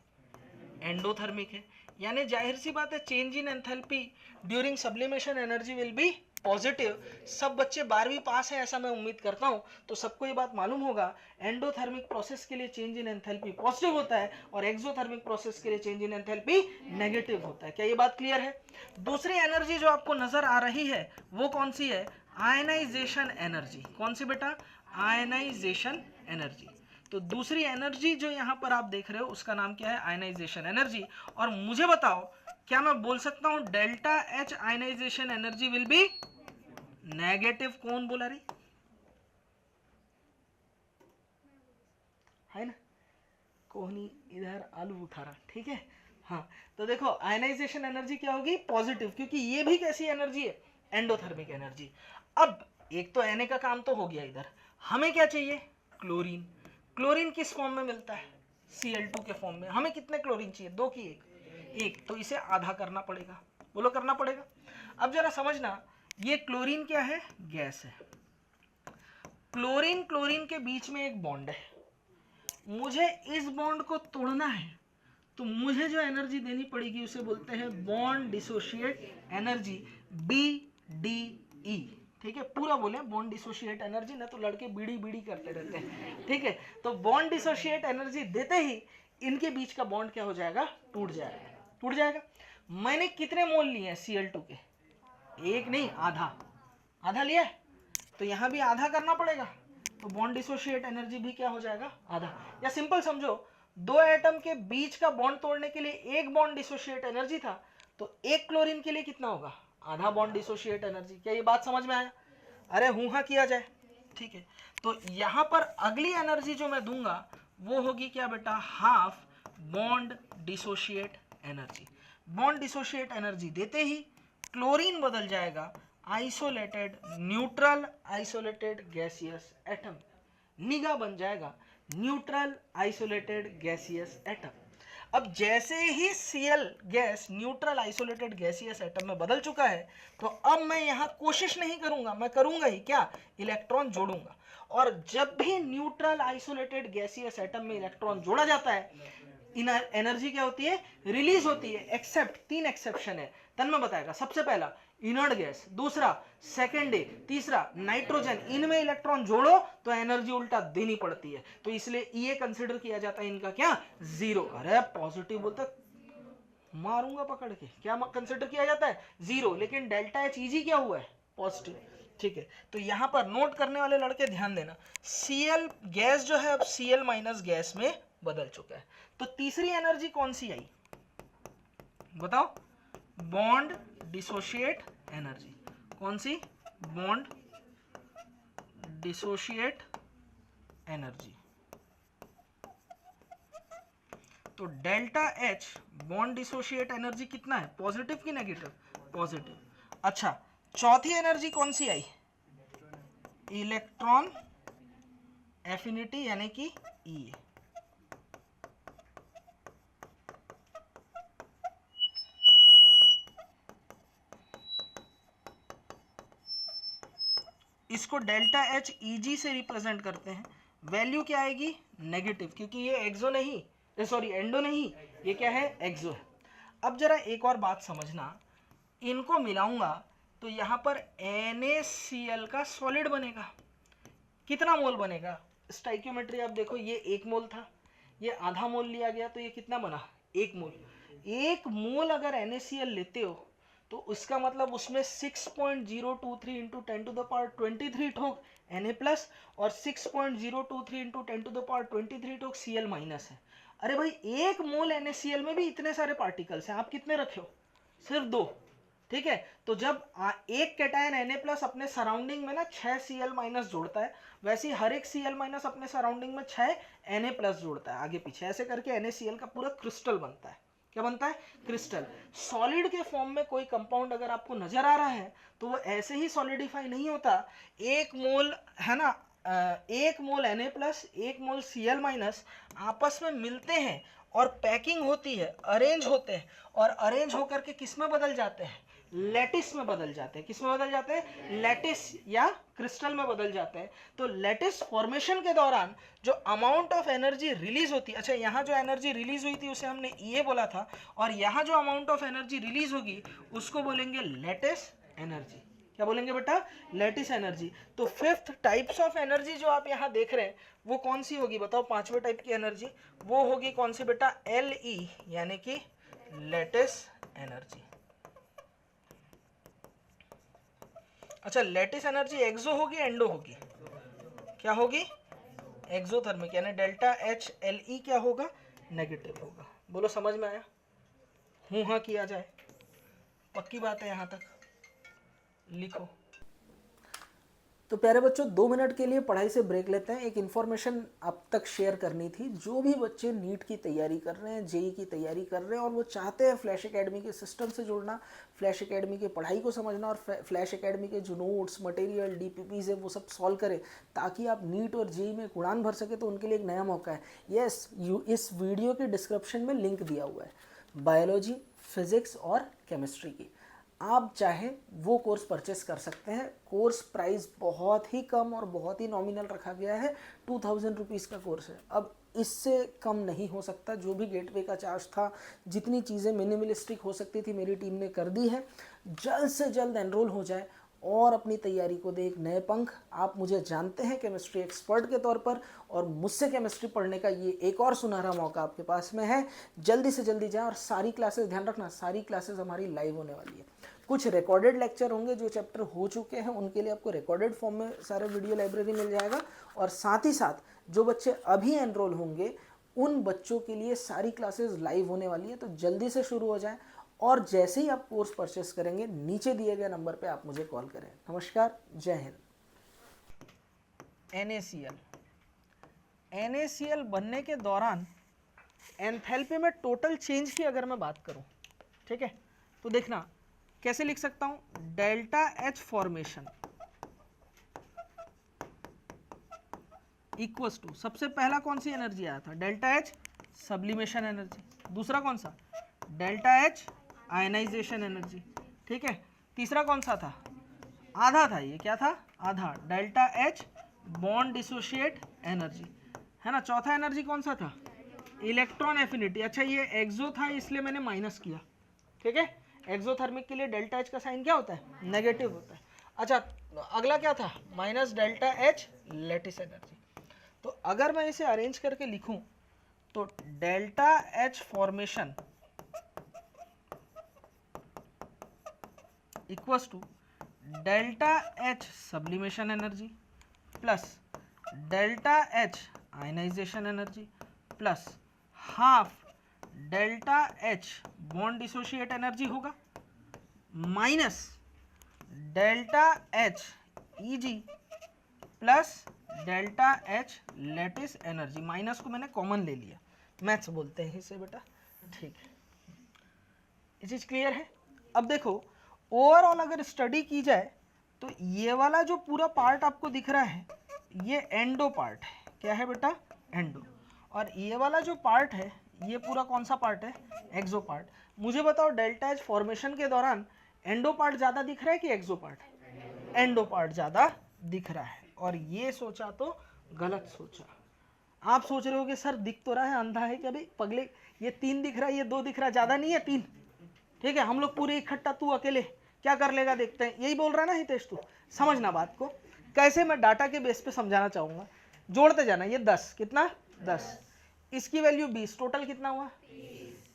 एंडोथर्मिक है, यानी जाहिर सी बात है change in enthalpy during sublimation energy will B positive. सब बच्चे 12वीं पास हैं ऐसा मैं उम्मीद करता हूं, तो सबको ये बात मालूम होगा, एंडोथर्मिक प्रोसेस के लिए चेंज इन एंथैल्पी पॉजिटिव होता है और एक्सोथर्मिक प्रोसेस के लिए चेंज इन एंथैल्पी नेगेटिव होता है। क्या ये बात क्लियर है। दूसरी एनर्जी जो आपको नजर आ रही है वो कौन सी है, आयनाइजेशन एनर्जी। कौन सी बेटा, आयनाइजेशन एनर्जी। तो दूसरी एनर्जी जो यहां पर आप देख रहे हो उसका नाम क्या है, आयनाइजेशन एनर्जी। और मुझे बताओ, क्या मैं बोल सकता हूं delta H ionisation energy will be negative. कौन बोला रही है ना, कोहनी इधर आलू उठा रहा, ठीक है। हाँ, तो देखो आयनाइजेशन एनर्जी क्या होगी, पॉजिटिव, क्योंकि ये भी कैसी एनर्जी है, एंडोथर्मिक एनर्जी। अब एक तो Na का काम तो हो गया, इधर हमें क्या चाहिए, क्लोरीन। क्लोरीन किस फॉर्म में मिलता है, Cl2 के फॉर्म में। हमें कितने क्लोरीन चाहिए, 2 की एक, तो इसे आधा करना पड़ेगा। बोलो करना पड़ेगा। अब जरा समझना, ये क्लोरीन क्या है, गैस है। क्लोरीन क्लोरीन के बीच में एक बॉन्ड है, मुझे इस बॉन्ड को तोड़ना है, तो मुझे जो एनर्जी देनी पड़ेगी उसे बोलते हैं बॉन्ड डिसोशिएट एनर्जी, BDE। ठीक है, पूरा बोले बॉन्ड डिसोशिएट एनर्जी, ना तो लड़के बीड़ी बीड़ी करते रहते हैं, ठीक है। तो बॉन्ड डिसोशिएट एनर्जी देते ही इनके बीच का बॉन्ड क्या हो जाएगा, टूट जाएगा, टूट जाएगा। मैंने कितने मोल लिए हैं Cl2 के, एक नहीं आधा, आधा लिया है, तो यहां भी आधा करना पड़ेगा, तो बॉन्ड डिसोशिएट एनर्जी भी क्या हो जाएगा, आधा। या सिंपल समझो, दो एटम के बीच का बॉन्ड तोड़ने के लिए एक बॉन्ड डिसोशिएट एनर्जी था, तो एक क्लोरीन के लिए कितना होगा, आधा बॉन्ड डिसोशिएट एनर्जी। क्या ये बात समझ में आया? अरे हूं हाँ किया जाए, ठीक है। तो यहां पर अगली एनर्जी जो मैं दूंगा वो होगी क्या बेटा, half bond dissociate energy. Bond dissociate energy देते ही क्लोरीन बदल जाएगा isolated neutral isolated gaseous atom, निगा बन जाएगा न्यूट्रल आइसोलेटेड गैसियस एटम। अब जैसे ही Cl gas neutral isolated gaseous atom में बदल चुका है, तो अब मैं यहां कोशिश नहीं करूंगा, मैं करूंगा ही क्या, इलेक्ट्रॉन जोड़ूंगा। और जब भी न्यूट्रल आइसोलेटेड गैसियस एटम में इलेक्ट्रॉन जोड़ा जाता है, एनर्जी क्या होती है, रिलीज होती है, एक्सेप्ट 3 एक्सेप्शन है, तन्मय बताएगा। सबसे पहला इनर्ट गैस, दूसरा सेकेंड डे, तीसरा नाइट्रोजन, इनमें इलेक्ट्रॉन जोड़ो तो एनर्जी उल्टा देनी पड़ती है, तो इसलिए ये कंसिडर किया जाता है इनका क्या, जीरो। अरे पॉजिटिव बोलते मारूंगा पकड़ के, क्या कंसिडर किया जाता है, जीरो। लेकिन डेल्टा एच इजी क्या हुआ है, पॉजिटिव, ठीक है। तो यहां पर नोट करने वाले लड़के ध्यान देना, Cl गैस जो है अब Cl माइनस गैस में बदल चुका है। तो तीसरी एनर्जी कौन सी आई बताओ, बॉन्ड डिसोशिएट एनर्जी। कौन सी, बॉन्ड डिसोशिएट एनर्जी। तो delta H bond dissociate energy कितना है, पॉजिटिव की नेगेटिव, पॉजिटिव। अच्छा चौथी एनर्जी कौन सी आई, इलेक्ट्रॉन एफिनिटी यानी कि ई। इसको डेल्टा एच ईजी से रिप्रेजेंट करते हैं, वैल्यू क्या आएगी, नेगेटिव, क्योंकि ये एक्सो नहीं, सॉरी एंडो नहीं, ये क्या है, एक्सो है। अब जरा एक और बात समझना, इनको मिलाऊंगा तो यहां पर NaCl का सॉलिड बनेगा, कितना मोल बनेगा, स्टाइकियोमेट्री आप देखो, ये 1 मोल था, ये आधा मोल लिया गया, तो ये कितना बना, 1 मोल। 1 मोल अगर NaCl लेते हो तो उसका मतलब उसमें 6.023 इंटू 10 टू द पावर 23 ठोक Na प्लस और 6.023 इंटू 10 टू द पावर 23 ठोक Cl माइनस है। अरे भाई 1 मोल NaCl में भी इतने सारे पार्टिकल्स हैं, आप कितने रखे हो, सिर्फ 2, ठीक है। तो जब एक कैटायन Na प्लस अपने सराउंडिंग में ना 6 Cl माइनस जोड़ता है, वैसे ही हर एक Cl माइनस अपने सराउंडिंग में 6 Na प्लस जोड़ता है, आगे पीछे ऐसे करके NaCl का पूरा क्रिस्टल बनता है। क्या बनता है, क्रिस्टल। सॉलिड के फॉर्म में कोई कंपाउंड अगर आपको नजर आ रहा है तो वो ऐसे ही सॉलिडिफाई नहीं होता, 1 मोल है ना, 1 मोल Na प्लस 1 मोल Cl माइनस आपस में मिलते हैं और पैकिंग होती है, अरेंज होते हैं, और अरेंज होकर के किस में बदल जाते हैं, लैटिस में बदल जाते हैं। किस में बदल जाते हैं, लैटिस या क्रिस्टल में बदल जाते हैं। तो लैटिस फॉर्मेशन के दौरान जो अमाउंट ऑफ एनर्जी रिलीज होती है, अच्छा यहाँ जो एनर्जी रिलीज हुई थी उसे हमने ये बोला था, और यहाँ जो अमाउंट ऑफ एनर्जी रिलीज होगी उसको बोलेंगे लैटिस एनर्जी। क्या बोलेंगे बेटा, लैटिस एनर्जी। तो 5th टाइप्स ऑफ एनर्जी जो आप यहाँ देख रहे हैं वो कौन सी होगी बताओ, 5वें टाइप की एनर्जी वो होगी कौन सी बेटा, Le यानी कि लैटिस एनर्जी। अच्छा लैटिस एनर्जी एक्सो होगी एंडो होगी, क्या होगी, एक्सोथर्मिक, यानी डेल्टा एच LE क्या होगा, नेगेटिव होगा। बोलो समझ में आया, हूँ हाँ किया जाए, पक्की बात है यहाँ तक, लिखो। तो प्यारे बच्चों 2 मिनट के लिए पढ़ाई से ब्रेक लेते हैं। एक इन्फॉर्मेशन आप तक शेयर करनी थी, जो भी बच्चे नीट की तैयारी कर रहे हैं, जेई की तैयारी कर रहे हैं और वो चाहते हैं फ्लैश एकेडमी के सिस्टम से जुड़ना, फ्लैश एकेडमी की पढ़ाई को समझना और फ्लैश एकेडमी के जो नोट्स मटेरियल DPPs है वो सब सॉल्व करें ताकि आप नीट और जेई में उड़ान भर सके, तो उनके लिए एक नया मौका है। यस, इस वीडियो के डिस्क्रिप्शन में लिंक दिया हुआ है बायोलॉजी, फिजिक्स और केमिस्ट्री की, आप चाहे वो कोर्स परचेस कर सकते हैं। कोर्स प्राइस बहुत ही कम और बहुत ही नॉमिनल रखा गया है, 2000 रुपीज़ का कोर्स है। अब इससे कम नहीं हो सकता, जो भी गेटवे का चार्ज था, जितनी चीज़ें मिनिमलिस्टिक हो सकती थी मेरी टीम ने कर दी है। जल्द से जल्द एनरोल हो जाए और अपनी तैयारी को दे एक नए पंख। आप मुझे जानते हैं केमिस्ट्री एक्सपर्ट के तौर पर, और मुझसे केमिस्ट्री पढ़ने का ये एक और सुनहरा मौका आपके पास में है। जल्दी से जल्दी जाएं और सारी क्लासेस, ध्यान रखना सारी क्लासेस हमारी लाइव होने वाली है। कुछ रिकॉर्डेड लेक्चर होंगे, जो चैप्टर हो चुके हैं उनके लिए आपको रिकॉर्डेड फॉर्म में सारे वीडियो लाइब्रेरी मिल जाएगा, और साथ ही साथ जो बच्चे अभी एनरोल होंगे उन बच्चों के लिए सारी क्लासेस लाइव होने वाली है। तो जल्दी से शुरू हो जाएं, और जैसे ही आप कोर्स परचेस करेंगे नीचे दिए गए नंबर पे आप मुझे कॉल करें। नमस्कार, जय हिंद। NaCl बनने के दौरान एंथैल्पी में टोटल चेंज की अगर मैं बात करूं, ठीक है, तो देखना कैसे लिख सकता हूं, delta H formation equals to, सबसे पहला कौन सी एनर्जी आया था, डेल्टा H सब्लिमेशन एनर्जी, दूसरा कौन सा, डेल्टा H आयनाइजेशन एनर्जी, ठीक है, तीसरा कौन सा था, आधा था, ये क्या था, आधा, delta H bond dissociate energy, है ना। चौथा एनर्जी कौन सा था, इलेक्ट्रॉन एफिनिटी। अच्छा ये एक्सो था इसलिए मैंने माइनस किया, ठीक है, एक्सोथर्मिक के लिए डेल्टा H का साइन क्या होता है, नेगेटिव होता है। अच्छा अगला क्या था, minus delta H lattice energy. तो अगर मैं इसे अरेंज करके लिखूं तो delta H formation equals to delta H sublimation energy plus delta H ionisation energy plus half delta H bond dissociate energy होगा minus delta H Eg plus delta H lattice energy. Minus को मैंने कॉमन ले लिया, मैथ्स बोलते हैं इसे बेटा, ठीक है, ये चीज क्लियर है। अब देखो ओवरऑल अगर स्टडी की जाए तो ये वाला जो पूरा पार्ट आपको दिख रहा है ये एंडो पार्ट है, क्या है बेटा, एंडो, और ये वाला जो पार्ट है ये पूरा कौन सा पार्ट है, एक्सो पार्ट। मुझे बताओ डेल्टा H फॉर्मेशन के दौरान एंडो पार्ट ज्यादा दिख रहा है कि एक्सो पार्ट, एंडो पार्ट ज्यादा दिख रहा है, और ये सोचा तो गलत सोचा। आप सोच रहे हो कि सर दिख तो रहा है, अंधा है क्या भाई पगले, ये 3 दिख रहा है, ये 2 दिख रहा है, ज्यादा नहीं है 3, ठीक है, हम लोग पूरे इकट्ठा, तू अकेले क्या कर लेगा देखते हैं, यही बोल रहा है ना हितेश तू। समझना बात को कैसे, मैं डाटा के बेस पे समझाना चाहूंगा, जोड़ते जाना। ये 10 कितना, 10, इसकी वैल्यू 20, टोटल कितना हुआ,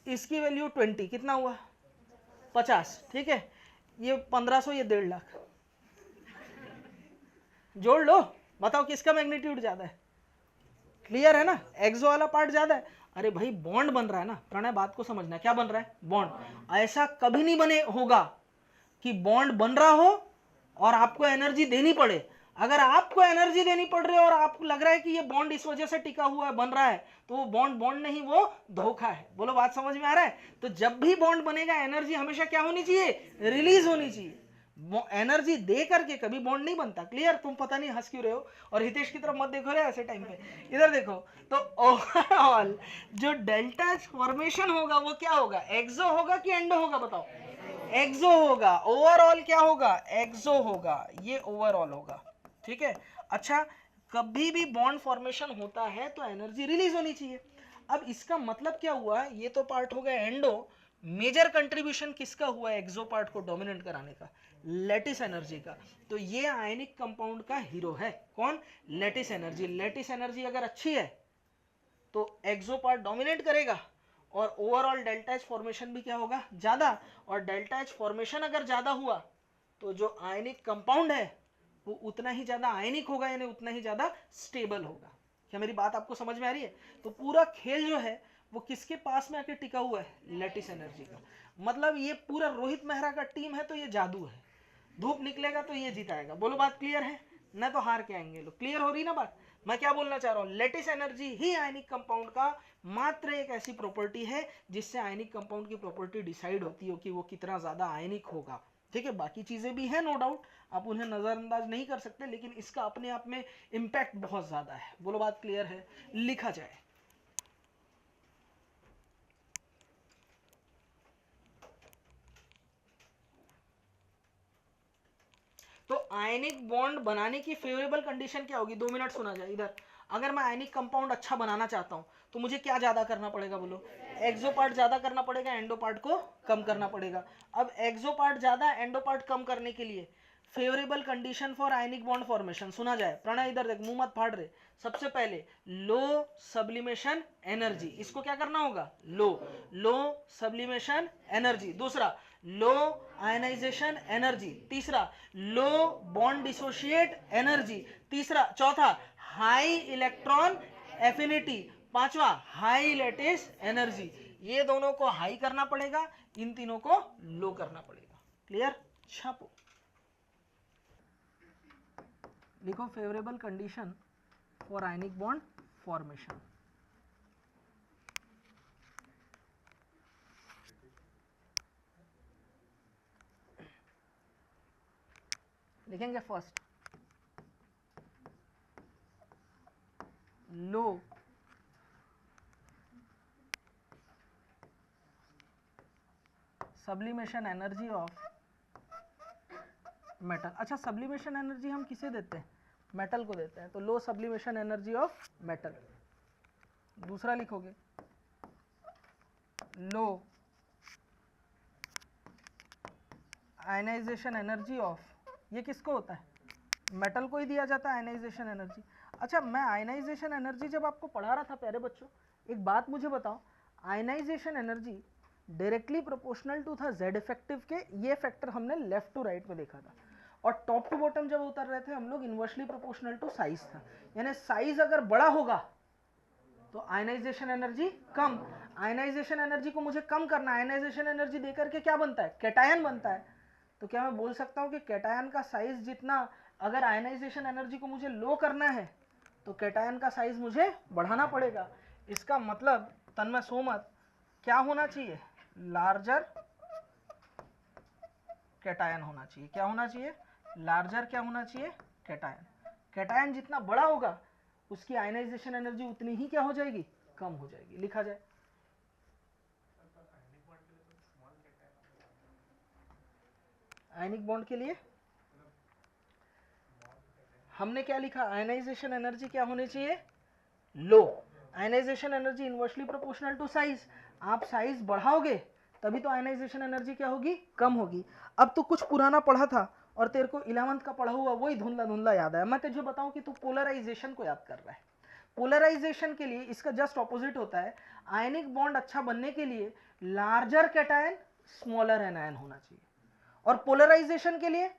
इसकी वैल्यू 20 कितना हुआ, 50, ठीक है, ये 1500, ये 1.5 लाख, जोड़ लो, बताओ किसका मैग्नीट्यूड ज्यादा है, क्लियर है ना, एक्सो वाला पार्ट ज्यादा है। अरे भाई बॉन्ड बन रहा है ना प्रणय, बात को समझना, क्या बन रहा है, बॉन्ड। ऐसा कभी नहीं बने होगा कि बॉन्ड बन रहा हो और आपको एनर्जी देनी पड़े। अगर आपको एनर्जी देनी पड़ रही है और आपको लग रहा है कि ये बॉन्ड इस वजह से टिका हुआ है, बन रहा है, तो वो बॉन्ड बॉन्ड नहीं, वो धोखा है। बोलो बात समझ में आ रहा है। तो जब भी बॉन्ड बनेगा एनर्जी हमेशा क्या होनी चाहिए, रिलीज होनी चाहिए। एनर्जी दे करके कभी बॉन्ड नहीं बनता। क्लियर, तुम पता नहीं हंस क्यों रहे हो, और हितेश की तरफ मत देखो रे ऐसे टाइम पे, इधर देखो। तो ओवरऑल जो डेल्टा H फॉर्मेशन होगा वो क्या होगा, एक्सो होगा कि एंडो होगा, बताओ, एक्सो होगा। ओवरऑल क्या होगा, एक्सो होगा, ये ओवरऑल होगा, ठीक है। अच्छा कभी भी बॉन्ड फॉर्मेशन होता है तो एनर्जी रिलीज होनी चाहिए। अब इसका मतलब क्या हुआ, ये तो पार्ट हो गया एंडो, मेजर कंट्रीब्यूशन किसका हुआ है एक्सो पार्ट को डोमिनेट कराने का, लैटिस एनर्जी का। तो ये आयनिक कंपाउंड का हीरो है, कौन, लैटिस एनर्जी। लैटिस एनर्जी अगर अच्छी है तो एक्सो पार्ट डोमिनेट करेगा, और ओवरऑल डेल्टा H फॉर्मेशन भी क्या होगा, ज्यादा। और डेल्टा H फॉर्मेशन अगर ज्यादा हुआ तो जो आयनिक कंपाउंड है वो उतना ही ज्यादा आयनिक होगा, यानी उतना ही ज्यादा स्टेबल होगा। क्या मेरी बात आपको समझ में आ रही है। तो पूरा खेल जो है वो किसके पास में आके टिका हुआ है, लैटिस एनर्जी का। मतलब ये पूरा रोहित मेहरा का टीम है तो ये जादू है, धूप निकलेगा तो ये जिताएगा। बोलो बात क्लियर है ना, तो हार के आएंगे लोग। क्लियर हो रही ना बात, मैं क्या बोलना चाह रहा हूं, लैटिस एनर्जी ही आयनिक कंपाउंड का मात्र एक ऐसी प्रॉपर्टी है जिससे आयनिक कंपाउंड की प्रॉपर्टी डिसाइड होती हो कि वो कितना ज्यादा आयनिक होगा। ठीक है, बाकी चीजें भी हैं नो डाउट, आप उन्हें नजरअंदाज नहीं कर सकते, लेकिन इसका अपने आप में इंपैक्ट बहुत ज्यादा है। बोलो बात क्लियर है, लिखा जाए। तो आयनिक बॉन्ड बनाने की फेवरेबल कंडीशन क्या होगी, 2 मिनट सुना जाए इधर। अगर मैं आयनिक कंपाउंड अच्छा बनाना चाहता हूं तो मुझे क्या ज्यादा करना पड़ेगा, बोलो, एक्सो पार्ट ज्यादा करना पड़ेगा, एंडो पार्ट को कम करना पड़ेगा। अब एक्सो पार्ट ज्यादा, एंडो पार्ट कम करने के लिए favourable condition for ionic bond formation सुना जाए। प्रणय इधर देख, मुंह मत फाड़ रहे। सबसे पहले लो सब्लिमेशन एनर्जी, इसको क्या करना होगा, लो सब्लिमेशन एनर्जी। दूसरा लो आयनाइजेशन एनर्जी। तीसरा लो बॉन्ड डिसोशिएट एनर्जी। चौथा हाई इलेक्ट्रॉन एफिनिटी। पांचवा हाई लैटिस एनर्जी। ये दोनों को हाई करना पड़ेगा, इन तीनों को लो करना पड़ेगा। क्लियर? छापो, लिखो favourable condition for ionic bond formation. लिखेंगे first low sublimation energy of metal. अच्छा, सब्लिमेशन एनर्जी हम किसे देते हैं, मेटल को देते हैं, तो low sublimation energy of metal. दूसरा लिखोगे लो आयनाइजेशन एनर्जी ऑफ, ये किसको होता है, मेटल को ही दिया जाता है आयनाइजेशन एनर्जी। अच्छा, मैं आयनाइजेशन एनर्जी जब आपको पढ़ा रहा था प्यारे बच्चों, एक बात मुझे बताओ, ionisation energy directly proportional to था जेड इफेक्टिव के, ये फैक्टर हमने लेफ्ट टू राइट में देखा था, और टॉप टू बॉटम जब उतर रहे थे हम लोग इनवर्सली प्रोपोर्शनल टू साइज था, यानी साइज अगर बड़ा होगा तो आयनाइजेशन एनर्जी कम। आयनाइजेशन एनर्जी को मुझे कम करना है, आयनाइजेशन एनर्जी देकर के क्या बनता है, कैटायन बनता है। तो क्या मैं बोल सकता हूं कि कैटायन का साइज जितना, अगर आयनाइजेशन एनर्जी को मुझे लो करना है तो कैटायन का साइज मुझे बढ़ाना पड़ेगा। इसका मतलब तन्मय सोमत क्या होना चाहिए, लार्जर कैटायन होना चाहिए। क्या होना चाहिए, लार्जर क्या होना चाहिए, कैटायन। कैटायन जितना बड़ा होगा उसकी आयनाइजेशन एनर्जी उतनी ही क्या हो जाएगी, कम हो जाएगी। लिखा जाए आयनिक बॉन्ड के लिए हमने क्या लिखा, आयनाइजेशन एनर्जी क्या होनी चाहिए, low. Ionisation energy inversely proportional to size, आप साइज बढ़ाओगे तभी तो आयनाइजेशन एनर्जी क्या होगी, कम होगी। अब तो कुछ पुराना पढ़ा था और तेरे को 11th का पढ़ा हुआ वही धुंधला धुंधला याद है। मैं तुझे बताऊं कि तू पोलराइजेशन को याद कर रहा है। पोलराइजेशन के लिए इसका जस्ट ऑपोजिट होता है। आयनिक बॉन्ड अच्छा बनने के लिए लार्जर कैटायन स्मॉलर एनायन होना चाहिए, और पोलराइजेशन के लिए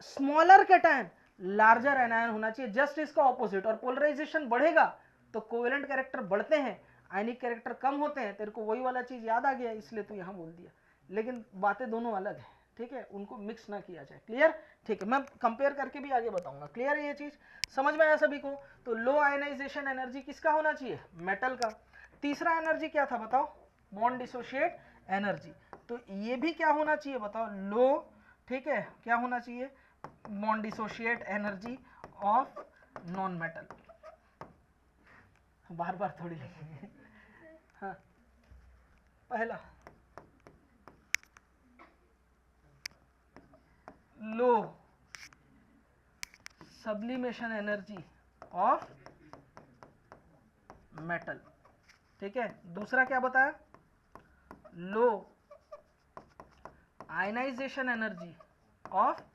स्मॉलर कैटायन लार्जर एनायन होना चाहिए, जस्ट इसका ऑपोजिट। और पोलराइजेशन बढ़ेगा तो कोवेलेंट कैरेक्टर बढ़ते हैं, आयनिक कैरेक्टर कम होते हैं। तेरे को वही वाला चीज याद आ गया इसलिए तू यहां बोल दिया, लेकिन बातें दोनों अलग है, ठीक है, उनको मिक्स ना किया जाए। क्लियर? ठीक है, मैं कंपेयर करके भी आगे बताऊंगा। क्लियर है ये चीज, समझ में आया सभी को? तो लो आयनाइजेशन एनर्जी किसका होना चाहिए, मेटल का। तीसरा एनर्जी क्या था बताओ, बॉन्ड डिसोशिएट एनर्जी। तो ये भी क्या होना चाहिए बताओ, लो, ठीक है, क्या होना चाहिए, bond dissociate energy of non metal. बार बार थोड़ी लिखेंगे। हाँ, पहला low sublimation energy of metal, ठीक है। दूसरा क्या बताया, low ionisation energy of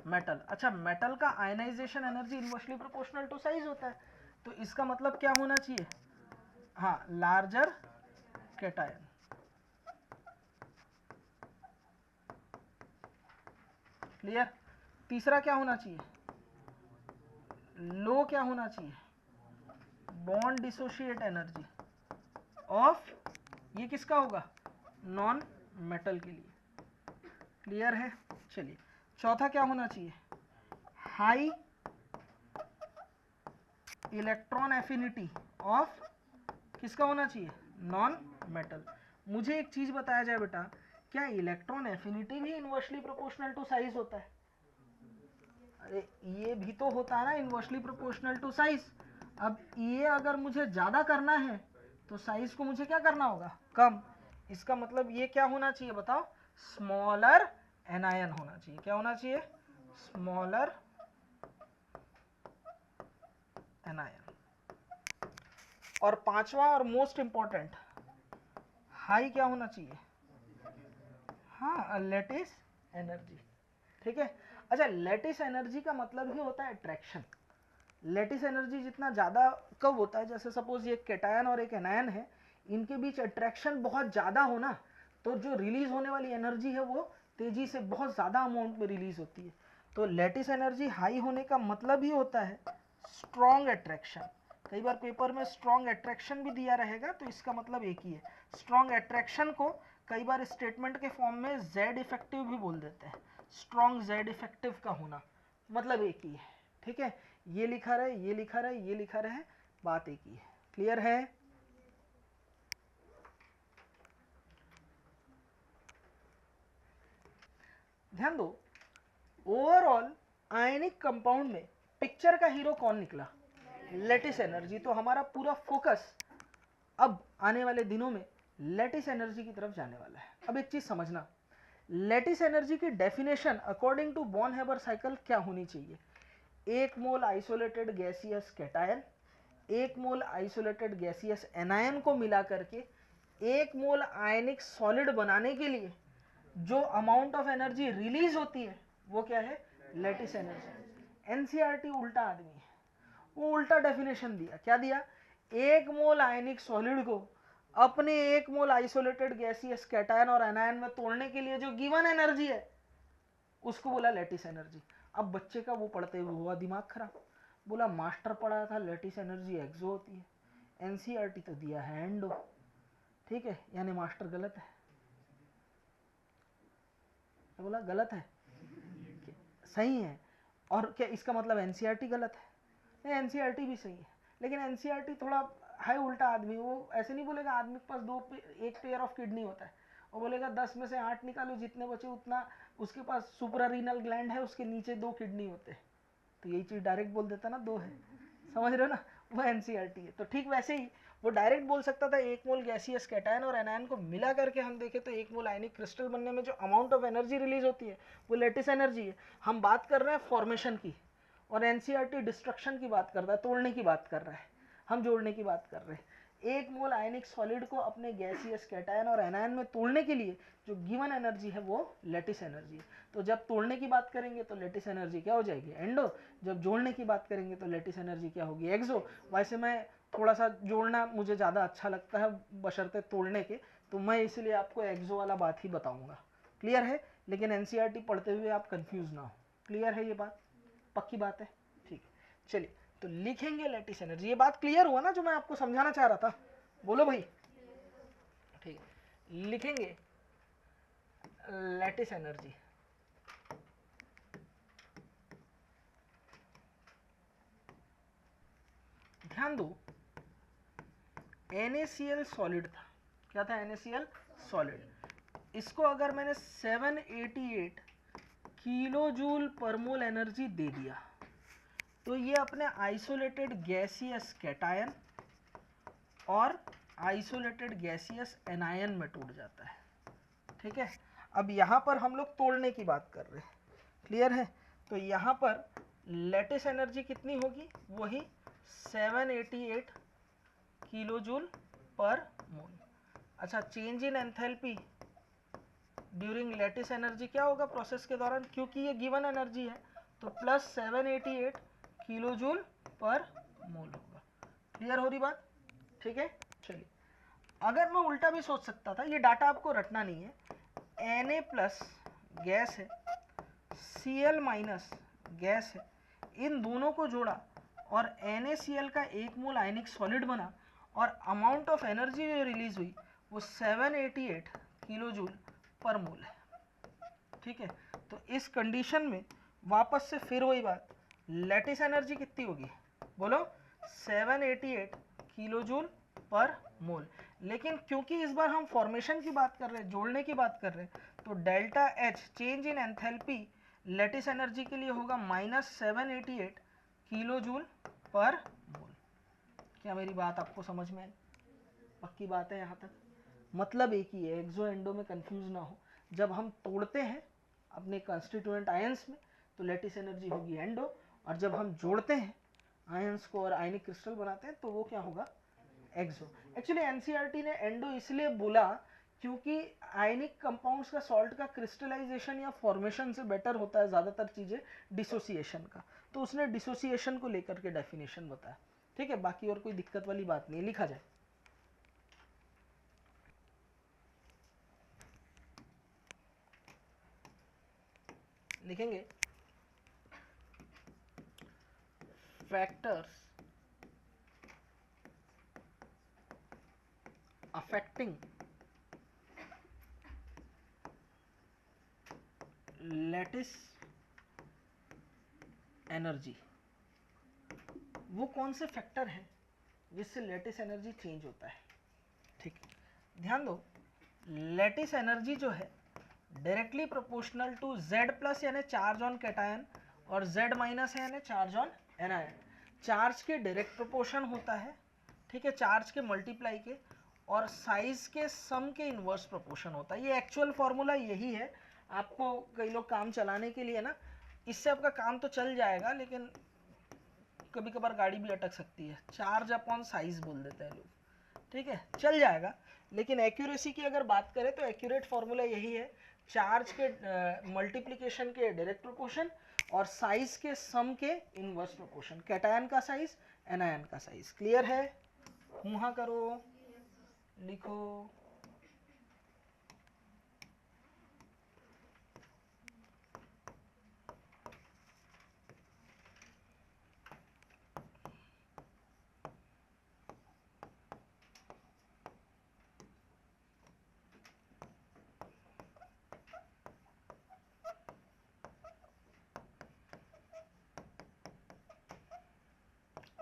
metal. अच्छा, मेटल का ionisation energy inversely proportional to size होता है, तो इसका मतलब क्या होना चाहिए, हाँ, लार्जर कैटायन। क्लियर? तीसरा क्या होना चाहिए, लो क्या होना चाहिए, बॉन्ड डिसोशिएट एनर्जी ऑफ, ये किसका होगा, नॉन मेटल के लिए। क्लियर है? चलिए, चौथा क्या होना चाहिए, हाई इलेक्ट्रॉन एफिनिटी ऑफ, किसका होना चाहिए, नॉन मेटल। मुझे एक चीज बताया जाए बेटा, क्या इलेक्ट्रॉन एफिनिटी भी इनवर्सली प्रोपोर्शनल टू साइज होता है? अरे ये भी तो होता है ना, इनवर्सली प्रोपोर्शनल टू साइज। अब ये अगर मुझे ज्यादा करना है तो साइज को मुझे क्या करना होगा, कम। इसका मतलब ये क्या होना चाहिए बताओ, स्मॉलर एनायन होना चाहिए। क्या होना चाहिए, स्मॉलर एनायन। और पांचवा और मोस्ट इंपॉर्टेंट, हाई क्या होना चाहिए, हाँ, लैटिस एनर्जी। ठीक है, अच्छा, लेटिस एनर्जी का मतलब ही होता है अट्रैक्शन। लेटिस एनर्जी जितना ज़्यादा कब होता है, जैसे सपोज ये कैटायन और एक एनायन है, इनके बीच अट्रैक्शन बहुत ज़्यादा होना, तो जो रिलीज होने वाली एनर्जी है वो तेज़ी से बहुत ज़्यादा अमाउंट में रिलीज होती है। तो लेटिस एनर्जी हाई होने का मतलब ही होता है स्ट्रॉन्ग अट्रैक्शन। कई बार पेपर में स्ट्रॉन्ग अट्रैक्शन भी दिया रहेगा, तो इसका मतलब एक ही है। स्ट्रॉन्ग अट्रैक्शन को कई बार स्टेटमेंट के फॉर्म में जेड इफेक्टिव भी बोल देते हैं। स्ट्रॉन्ग जेड इफेक्टिव का होना मतलब एक ही है, ठीक है। ये लिखा रहे, ये लिखा रहे, ये लिखा रहे, बात एक ही है। क्लियर है? ध्यान दो, ओवरऑल आयनिक कंपाउंड में पिक्चर का हीरो कौन निकला? Lattice energy. तो हमारा पूरा फोकस अब आने वाले दिनों में लेटिस एनर्जी की तरफ जाने वाला है। अब एक चीज समझना, लेटिस एनर्जी की definition according to Born Haber cycle क्या होनी चाहिए? 1 mole isolated gaseous cation 1 mole isolated gaseous anion को मिला करके 1 मोल आयनिक सॉलिड बनाने के लिए जो अमाउंट ऑफ एनर्जी रिलीज होती है वो क्या है? Lattice energy. एनसीईआरटी उल्टा आदमी है, वो उल्टा डेफिनेशन दिया। क्या दिया? 1 मोल आयनिक सॉलिड को अपने 1 मोल आइसोलेटेड गैसियस कैटायन और एनायन में तोड़ने के लिए जो गिवन एनर्जी है उसको बोला लेटिस एनर्जी। अब बच्चे का वो पढ़ते हुए हुआ दिमाग खराब, बोला मास्टर पढ़ा था लेटिस एनर्जी एक्सो होती है, एनसीईआरटी तो दिया है एंडो। ठीक है, यानी मास्टर गलत है। तो बोला गलत है, सही है। और क्या इसका मतलब एनसीईआरटी गलत है? नहीं, एनसीईआरटी भी सही है, लेकिन एनसीईआरटी थोड़ा है उल्टा आदमी। वो ऐसे नहीं बोलेगा आदमी के पास एक पेयर ऑफ किडनी होता है, वो बोलेगा 10 में से 8 निकालो, जितने बचे उतना उसके पास सुप्रारीनल ग्लैंड है, उसके नीचे 2 किडनी होते हैं। तो यही चीज़ डायरेक्ट बोल देता ना 2 है, समझ रहे हो ना? वो एनसीईआरटी है। तो ठीक वैसे ही वो डायरेक्ट बोल सकता था 1 मोल गैसियस कैटायन और एनायन को मिला करके हम देखें तो 1 मोल आयनिक क्रिस्टल बनने में जो अमाउंट ऑफ एनर्जी रिलीज होती है वो लेटिस एनर्जी है। हम बात कर रहे हैं फॉर्मेशन की, और एनसीईआरटी डिस्ट्रक्शन की बात कर रहा है, तोड़ने की बात कर रहा है, हम जोड़ने की बात कर रहे हैं। 1 मोल आयनिक सॉलिड को अपने गैसियस कैटायन और एनायन में तोड़ने के लिए जो गिवन एनर्जी है वो लेटिस एनर्जी है। तो जब तोड़ने की बात करेंगे तो लेटिस एनर्जी क्या हो जाएगी? एंडो। जब जोड़ने की बात करेंगे तो लेटिस एनर्जी क्या होगी? एक्सो। वैसे मैं थोड़ा सा जोड़ना मुझे ज़्यादा अच्छा लगता है बशर्ते तोड़ने के, तो मैं इसलिए आपको एक्सो वाला बात ही बताऊंगा। क्लियर है? लेकिन एनसीईआरटी पढ़ते हुए आप कंफ्यूज ना हो। क्लियर है ये बात? पक्की बात है? ठीक है, चलिए तो लिखेंगे लेटिस एनर्जी। ये बात क्लियर हुआ ना जो मैं आपको समझाना चाह रहा था? बोलो भाई। ठीक है, लिखेंगे लेटिस एनर्जी। ध्यान दो, NaCl सॉलिड था। क्या था? NaCl solid. इसको अगर मैंने 788 किलो जूल पर मोल एनर्जी दे दिया तो ये अपने आइसोलेटेड गैसियस कैटायन और आइसोलेटेड गैसियस एनायन में टूट जाता है। ठीक है, अब यहाँ पर हम लोग तोड़ने की बात कर रहे हैं। क्लियर है? तो यहाँ पर लेटिस एनर्जी कितनी होगी? वही 788 किलो जूल पर मोल। अच्छा, change in enthalpy during lattice energy क्या होगा प्रोसेस के दौरान? क्योंकि ये गिवन एनर्जी है तो प्लस 788 किलो जूल पर मोल होगा। क्लियर हो रही बात? ठीक है, चलिए अगर मैं उल्टा भी सोच सकता था, ये डाटा आपको रटना नहीं है। Na प्लस गैस है, Cl माइनस गैस है, इन दोनों को जोड़ा और NaCl का 1 मोल आयनिक सॉलिड बना और अमाउंट ऑफ एनर्जी जो रिलीज हुई वो 788 किलो जूल पर मोल है। ठीक है, तो इस कंडीशन में वापस से फिर वही बात, लेटिस एनर्जी कितनी होगी? बोलो 788 किलो जूल पर मोल। लेकिन क्योंकि इस बार हम फॉर्मेशन की बात कर रहे हैं, जोड़ने की बात कर रहे हैं, तो delta H change in enthalpy lattice energy के लिए होगा -788 किलो जूल पर मोल। क्या मेरी बात आपको समझ में आई? पक्की बात है यहाँ तक? मतलब एक ही है, एक्सो एंडो में कंफ्यूज ना हो। जब हम तोड़ते हैं अपने कंस्टिट्यूएंट आयंस में तो लेटिस एनर्जी होगी एंडो, और जब हम जोड़ते हैं आयंस को और आयनिक क्रिस्टल बनाते हैं तो वो क्या होगा? एक्सो। एक्चुअली एनसीईआरटी ने एंडो इसलिए बोला क्योंकि आयनिक कंपाउंड्स का सॉल्ट का क्रिस्टलाइजेशन या फॉर्मेशन से बेटर होता है ज़्यादातर चीज़ें डिसोसिएशन का, तो उसने डिसोसिएशन को लेकर के डेफिनेशन बताया। ठीक है, बाकी और कोई दिक्कत वाली बात नहीं, लिखा जाए। लिखेंगे फैक्टर्स अफेक्टिंग लैटिस एनर्जी। वो कौन से फैक्टर हैं जिससे लैटिस एनर्जी चेंज होता है। ठीक, ध्यान दो, लैटिस एनर्जी जो है directly proportional to Z plus यानी चार्ज ऑन कैटायन और Z माइनस है यानी चार्ज ऑन एनायन। चार्ज के डायरेक्ट प्रोपोर्शन होता है, ठीक है, चार्ज के मल्टीप्लाई के, और साइज के सम के इन्वर्स प्रोपोर्शन होता है। ये एक्चुअल फॉर्मूला यही है। आपको कई लोग काम चलाने के लिए ना, इससे आपका काम तो चल जाएगा लेकिन कभी कभार गाड़ी भी अटक सकती है, चार्ज अपॉन साइज बोल देते हैं लोग, ठीक है, चल जाएगा। लेकिन एक्यूरेसी की अगर बात करें तो एक्यूरेट फॉर्मूला यही है, चार्ज के मल्टीप्लिकेशन के डायरेक्ट प्रोपोर्शन और साइज के सम के इनवर्स प्रोपोर्शन, कैटायन का साइज एनायन का साइज। क्लियर है? हाँ करो, लिखो।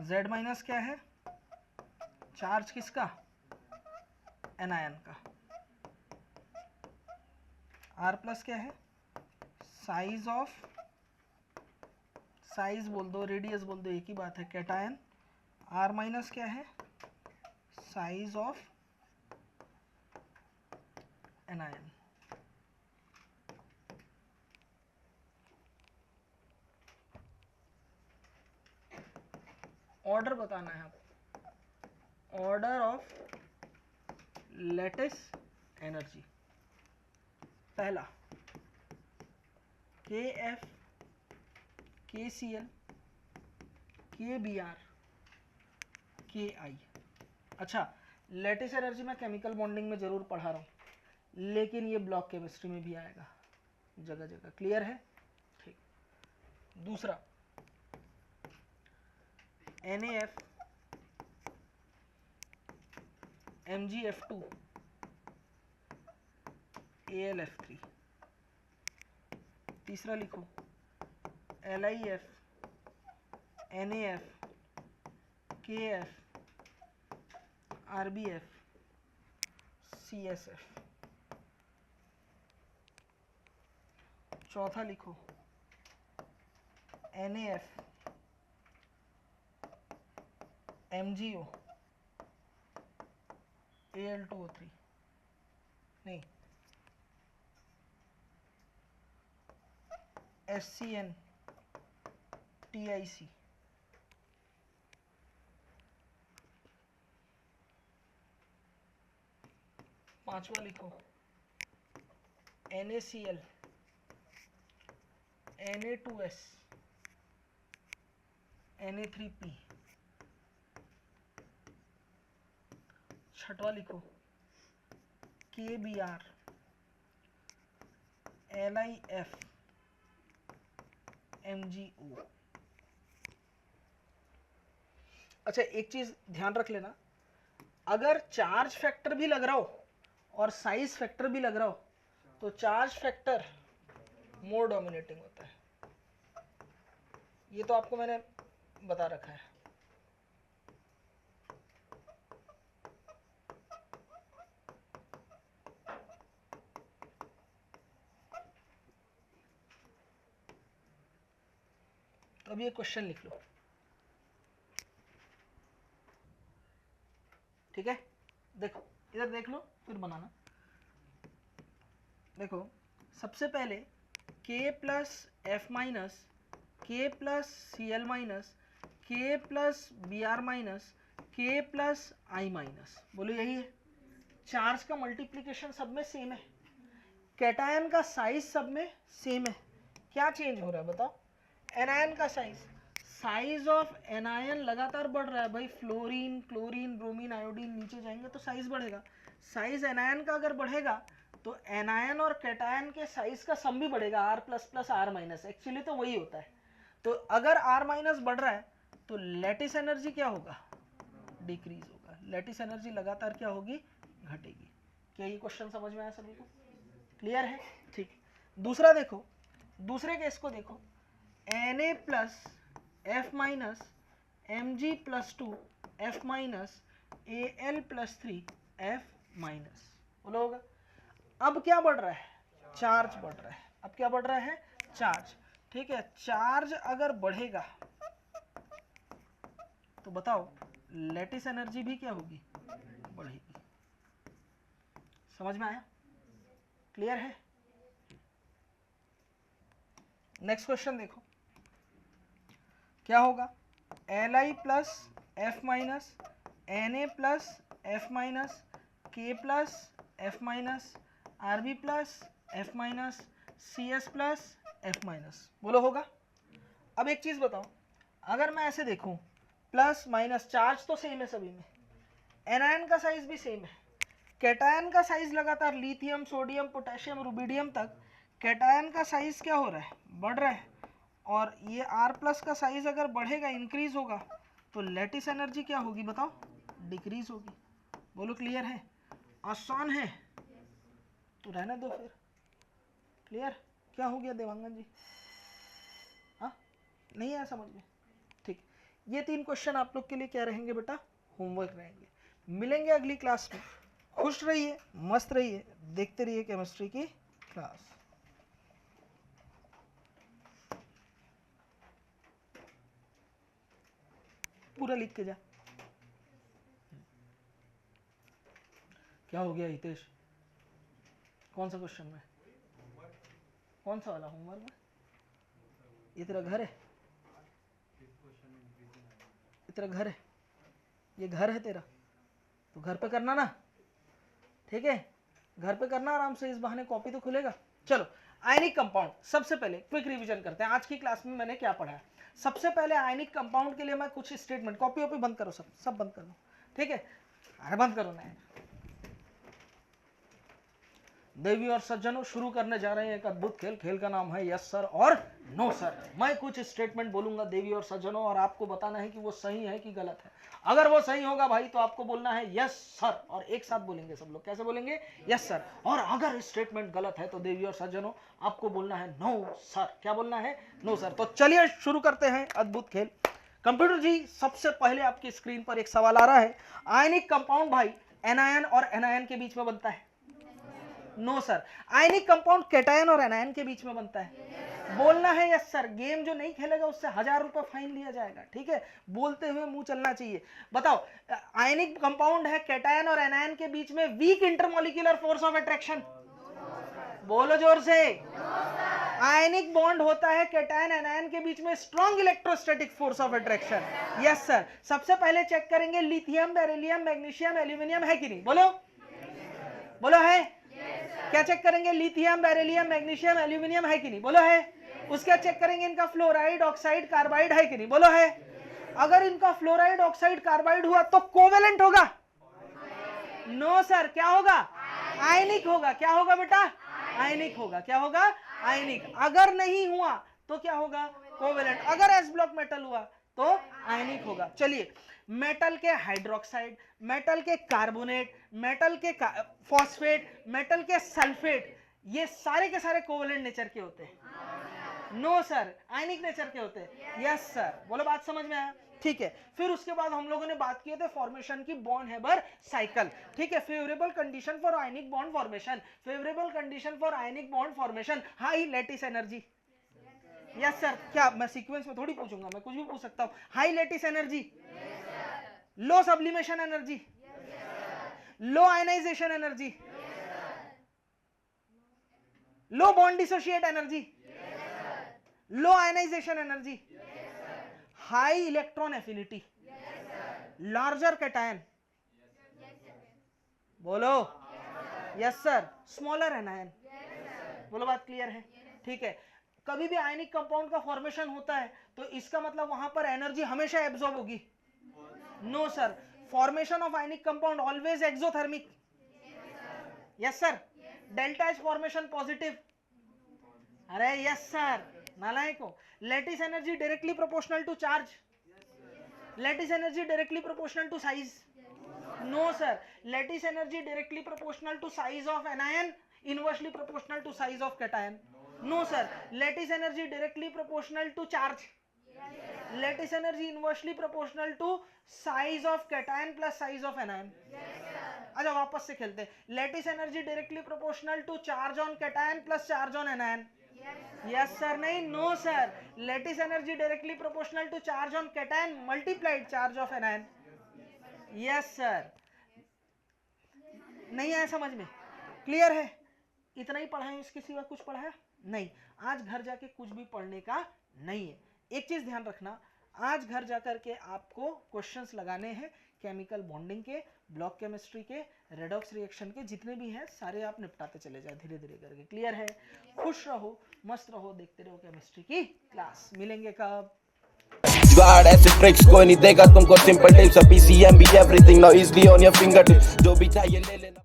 Z माइनस क्या है? चार्ज किसका? एनायन का। R प्लस क्या है? साइज ऑफ, साइज बोल दो, रेडियस बोल दो, एक ही बात है, कैटायन। R माइनस क्या है? Size of anion. ऑर्डर बताना है आपको, ऑर्डर ऑफ लैटिस एनर्जी। पहला KF, KCl, KBr, KI। अच्छा, लैटिस एनर्जी मैं केमिकल बॉन्डिंग में जरूर पढ़ा रहा हूँ, लेकिन ये ब्लॉक केमिस्ट्री में भी आएगा जगह जगह। क्लियर है? ठीक। दूसरा NaF, MgF2, AlF3। तीसरा लिखो LiF, NaF, KF, RbF, CSF। चौथा लिखो NaF, MgO, Al2O3, नहीं, SCN, TIC। पांचवा लिखो NaCl, Na2S, Na3P। छठवा लिखो KBr, LiF, MgO। अच्छा, एक चीज ध्यान रख लेना, अगर चार्ज फैक्टर भी लग रहा हो और साइज फैक्टर भी लग रहा हो तो चार्ज फैक्टर मोर डोमिनेटिंग होता है। ये तो आपको मैंने बता रखा है। तो अब ये क्वेश्चन लिख लो, ठीक है? देखो इधर देख लो फिर बनाना। देखो सबसे पहले K plus F minus, K plus Cl minus, K plus Br minus, K plus I minus, बोलो यही है। चार्ज का मल्टीप्लीकेशन सब में सेम है, कैटायन का साइज सब में सेम है, क्या चेंज हो रहा है बताओ? एनायन का साइज ऑफ एनायन लगातार बढ़ रहा है भाई, फ्लोरीन क्लोरीन ब्रोमीन आयोडीन नीचे जाएंगे तो साइज बढ़ेगा, साइज एनायन का अगर बढ़ेगा तो एनायन और कैटायन के साइज का सम भी बढ़ेगा, R plus plus R minus, actually तो वही होता है। तो अगर R माइनस बढ़ रहा है तो लैटिस एनर्जी क्या होगा? डिक्रीज होगा, लैटिस एनर्जी लगातार क्या होगी? घटेगी। क्या ये क्वेश्चन समझ में आया सभी को? क्लियर है? ठीक। दूसरा देखो, दूसरे केस को देखो, Na plus F minus Mg plus 2 F minus Al plus 3 F minus, बोलो होगा। अब क्या बढ़ रहा है? चार्ज बढ़ रहा है। अब क्या बढ़ रहा है? चार्ज। ठीक है, चार्ज अगर बढ़ेगा तो बताओ लैटिस एनर्जी भी क्या होगी? बढ़ेगी। समझ में आया? क्लियर है? नेक्स्ट क्वेश्चन देखो, क्या होगा? Li plus F minus Na plus F minus K plus F minus Rb plus F minus Cs plus F minus, बोलो होगा। अब एक चीज बताओ, अगर मैं ऐसे देखूं प्लस माइनस, चार्ज तो सेम है सभी में, एनायन का साइज भी सेम है, कैटायन का साइज लगातार लिथियम सोडियम पोटेशियम रुबिडियम तक कैटायन का साइज क्या हो रहा है? बढ़ रहा है, और ये R प्लस का साइज अगर बढ़ेगा इंक्रीज होगा तो लैटिस एनर्जी क्या होगी बताओ? डिक्रीज होगी। बोलो क्लियर है? आसान है तो रहने दो फिर। क्लियर? क्या हो गया देवांगन जी? हाँ, नहीं आया समझ में? ठीक, ये 3 क्वेश्चन आप लोग के लिए क्या रहेंगे बेटा? होमवर्क रहेंगे। मिलेंगे अगली क्लास में। खुश रहिए, मस्त रहिए, देखते रहिए केमिस्ट्री की क्लास। पूरा लिख के जा। क्या हो गया हितेश? कौन सा क्वेश्चन में? कौन सा वाला होमवर्क में? ये तेरा घर है? ये तेरा घर है? ये घर है तेरा तो घर पे करना ना, ठीक है? घर पे करना आराम से, इस बहाने कॉपी तो खुलेगा। चलो, आयनिक कंपाउंड, सबसे पहले क्विक रिवीजन करते हैं। आज की क्लास में मैंने क्या पढ़ा है? सबसे पहले आयनिक कंपाउंड के लिए मैं कुछ स्टेटमेंट, कॉपी वॉपी बंद करो, सब बंद कर दो, ठीक है? अरे बंद करो ना। देवी और सज्जनों, शुरू करने जा रहे हैं एक अद्भुत खेल। खेल का नाम है यस सर और नो सर। मैं कुछ स्टेटमेंट बोलूंगा देवी और सज्जनों, और आपको बताना है कि वो सही है कि गलत है। अगर वो सही होगा भाई तो आपको बोलना है यस सर, और एक साथ बोलेंगे सब लोग। कैसे बोलेंगे? Yes sir. और अगर स्टेटमेंट गलत है तो देवी और सज्जनों आपको बोलना है नो सर। क्या बोलना है? No sir. तो चलिए शुरू करते हैं अद्भुत खेल। कंप्यूटर जी, सबसे पहले आपकी स्क्रीन पर एक सवाल आ रहा है। आयनिक कंपाउंड भाई एनायन और एनायन के बीच में बनता है? No sir. Ionic compound cation और एनायन के बीच में बनता है? बोलना है यस सर। गेम जो नहीं खेलेगा उससे 1000 रुपए फाइन लिया जाएगा, ठीक है? बोलते हुए मुंह चलना चाहिए। बताओ, आयनिक कंपाउंड है कैटायन और एनायन के बीच में weak intermolecular force of attraction, बोलो जोर से। आयनिक बॉन्ड होता है कैटायन एनायन के बीच में strong electrostatic force of attraction. Yes sir. सबसे पहले चेक करेंगे लिथियम बेरिलियम मैग्नीशियम एल्यूमिनियम है कि नहीं? बोलो, बोलो है? क्या चेक करेंगे? लिथियम बेरिलियम मैग्नीशियम एल्यूमिनियम है कि नहीं? बोलो है? उसका चेक करेंगे इनका फ्लोराइड ऑक्साइड कार्बाइड है कि नहीं? बोलो है? अगर इनका फ्लोराइड ऑक्साइड कार्बाइड हुआ तो कोवेलेंट होगा? No sir. क्या होगा? आयनिक होगा। क्या होगा बेटा? आयनिक होगा। क्या होगा? आयनिक। अगर नहीं हुआ तो क्या होगा? कोवेलेंट। अगर एस ब्लॉक मेटल हुआ तो आयनिक होगा। चलिए, मेटल के हाइड्रोक्साइड, मेटल के कार्बोनेट, मेटल के फॉस्फेट, मेटल के सल्फेट, ये सारे के सारे कोवेलेंट नेचर के होते हैं? No sir. आयनिक नेचर के होते हैं? Yes sir. बोलो, बात समझ में आया? ठीक है। फिर उसके बाद हम लोगों ने बात की थे फॉर्मेशन की, बॉन्ड हेबर साइकिल, ठीक है? Favourable condition for ionic bond formation, favourable condition for ionic bond formation, high lattice energy. Yes sir. क्या मैं सीक्वेंस में थोड़ी पूछूंगा, मैं कुछ भी पूछ सकता हूं। High lattice energy, low sublimation energy, low ionisation energy, low bond dissociate energy, low ionisation energy, high electron affinity, larger cation, बोलो यस सर, स्मॉलर एनायन। बोलो बात क्लियर है? ठीक है, कभी भी आयनिक कंपाउंड का फॉर्मेशन होता है तो इसका मतलब वहां पर एनर्जी हमेशा एब्जॉर्ब होगी? No sir, formation of ionic compound always exothermic. Yes sir, delta H formation positive. अरे यस सर, नालायको। Lattice energy directly proportional to charge, lattice energy directly proportional to size? No sir, lattice energy directly proportional to size of anion, inversely proportional to size of cation? No sir, lattice energy directly proportional to charge, lattice energy inversely proportional to size of cation plus size of anion? अच्छा वापस से खेलते हैं, lattice energy directly proportional to charge on cation plus charge on anion? Yes sir, नहीं, no sir, lattice energy directly proportional to charge on cation multiplied charge of anion? Yes sir. नहीं आया समझ में? क्लियर है? इतना ही पढ़ा है, इसके सिवा कुछ पढ़ा है नहीं? आज घर जाके कुछ भी पढ़ने का नहीं है। एक चीज ध्यान रखना, आज घर जाकर के आपको क्वेश्चंस लगाने हैं केमिकल बॉन्डिंग के, ब्लॉक केमिस्ट्री के, रेडॉक्स रिएक्शन के, जितने भी हैं सारे आप निपटाते चले जाए धीरे धीरे करके। क्लियर है? खुश रहो, मस्त रहो, देखते रहो केमिस्ट्री की क्लास। मिलेंगे कब? जुगाड़ ऐसे ट्रिक्स कोई नहीं देगा तुमको, सिंपल टिप्स, PCM भी everything now easily on your finger tips, जो भी चाहिए ले लेना।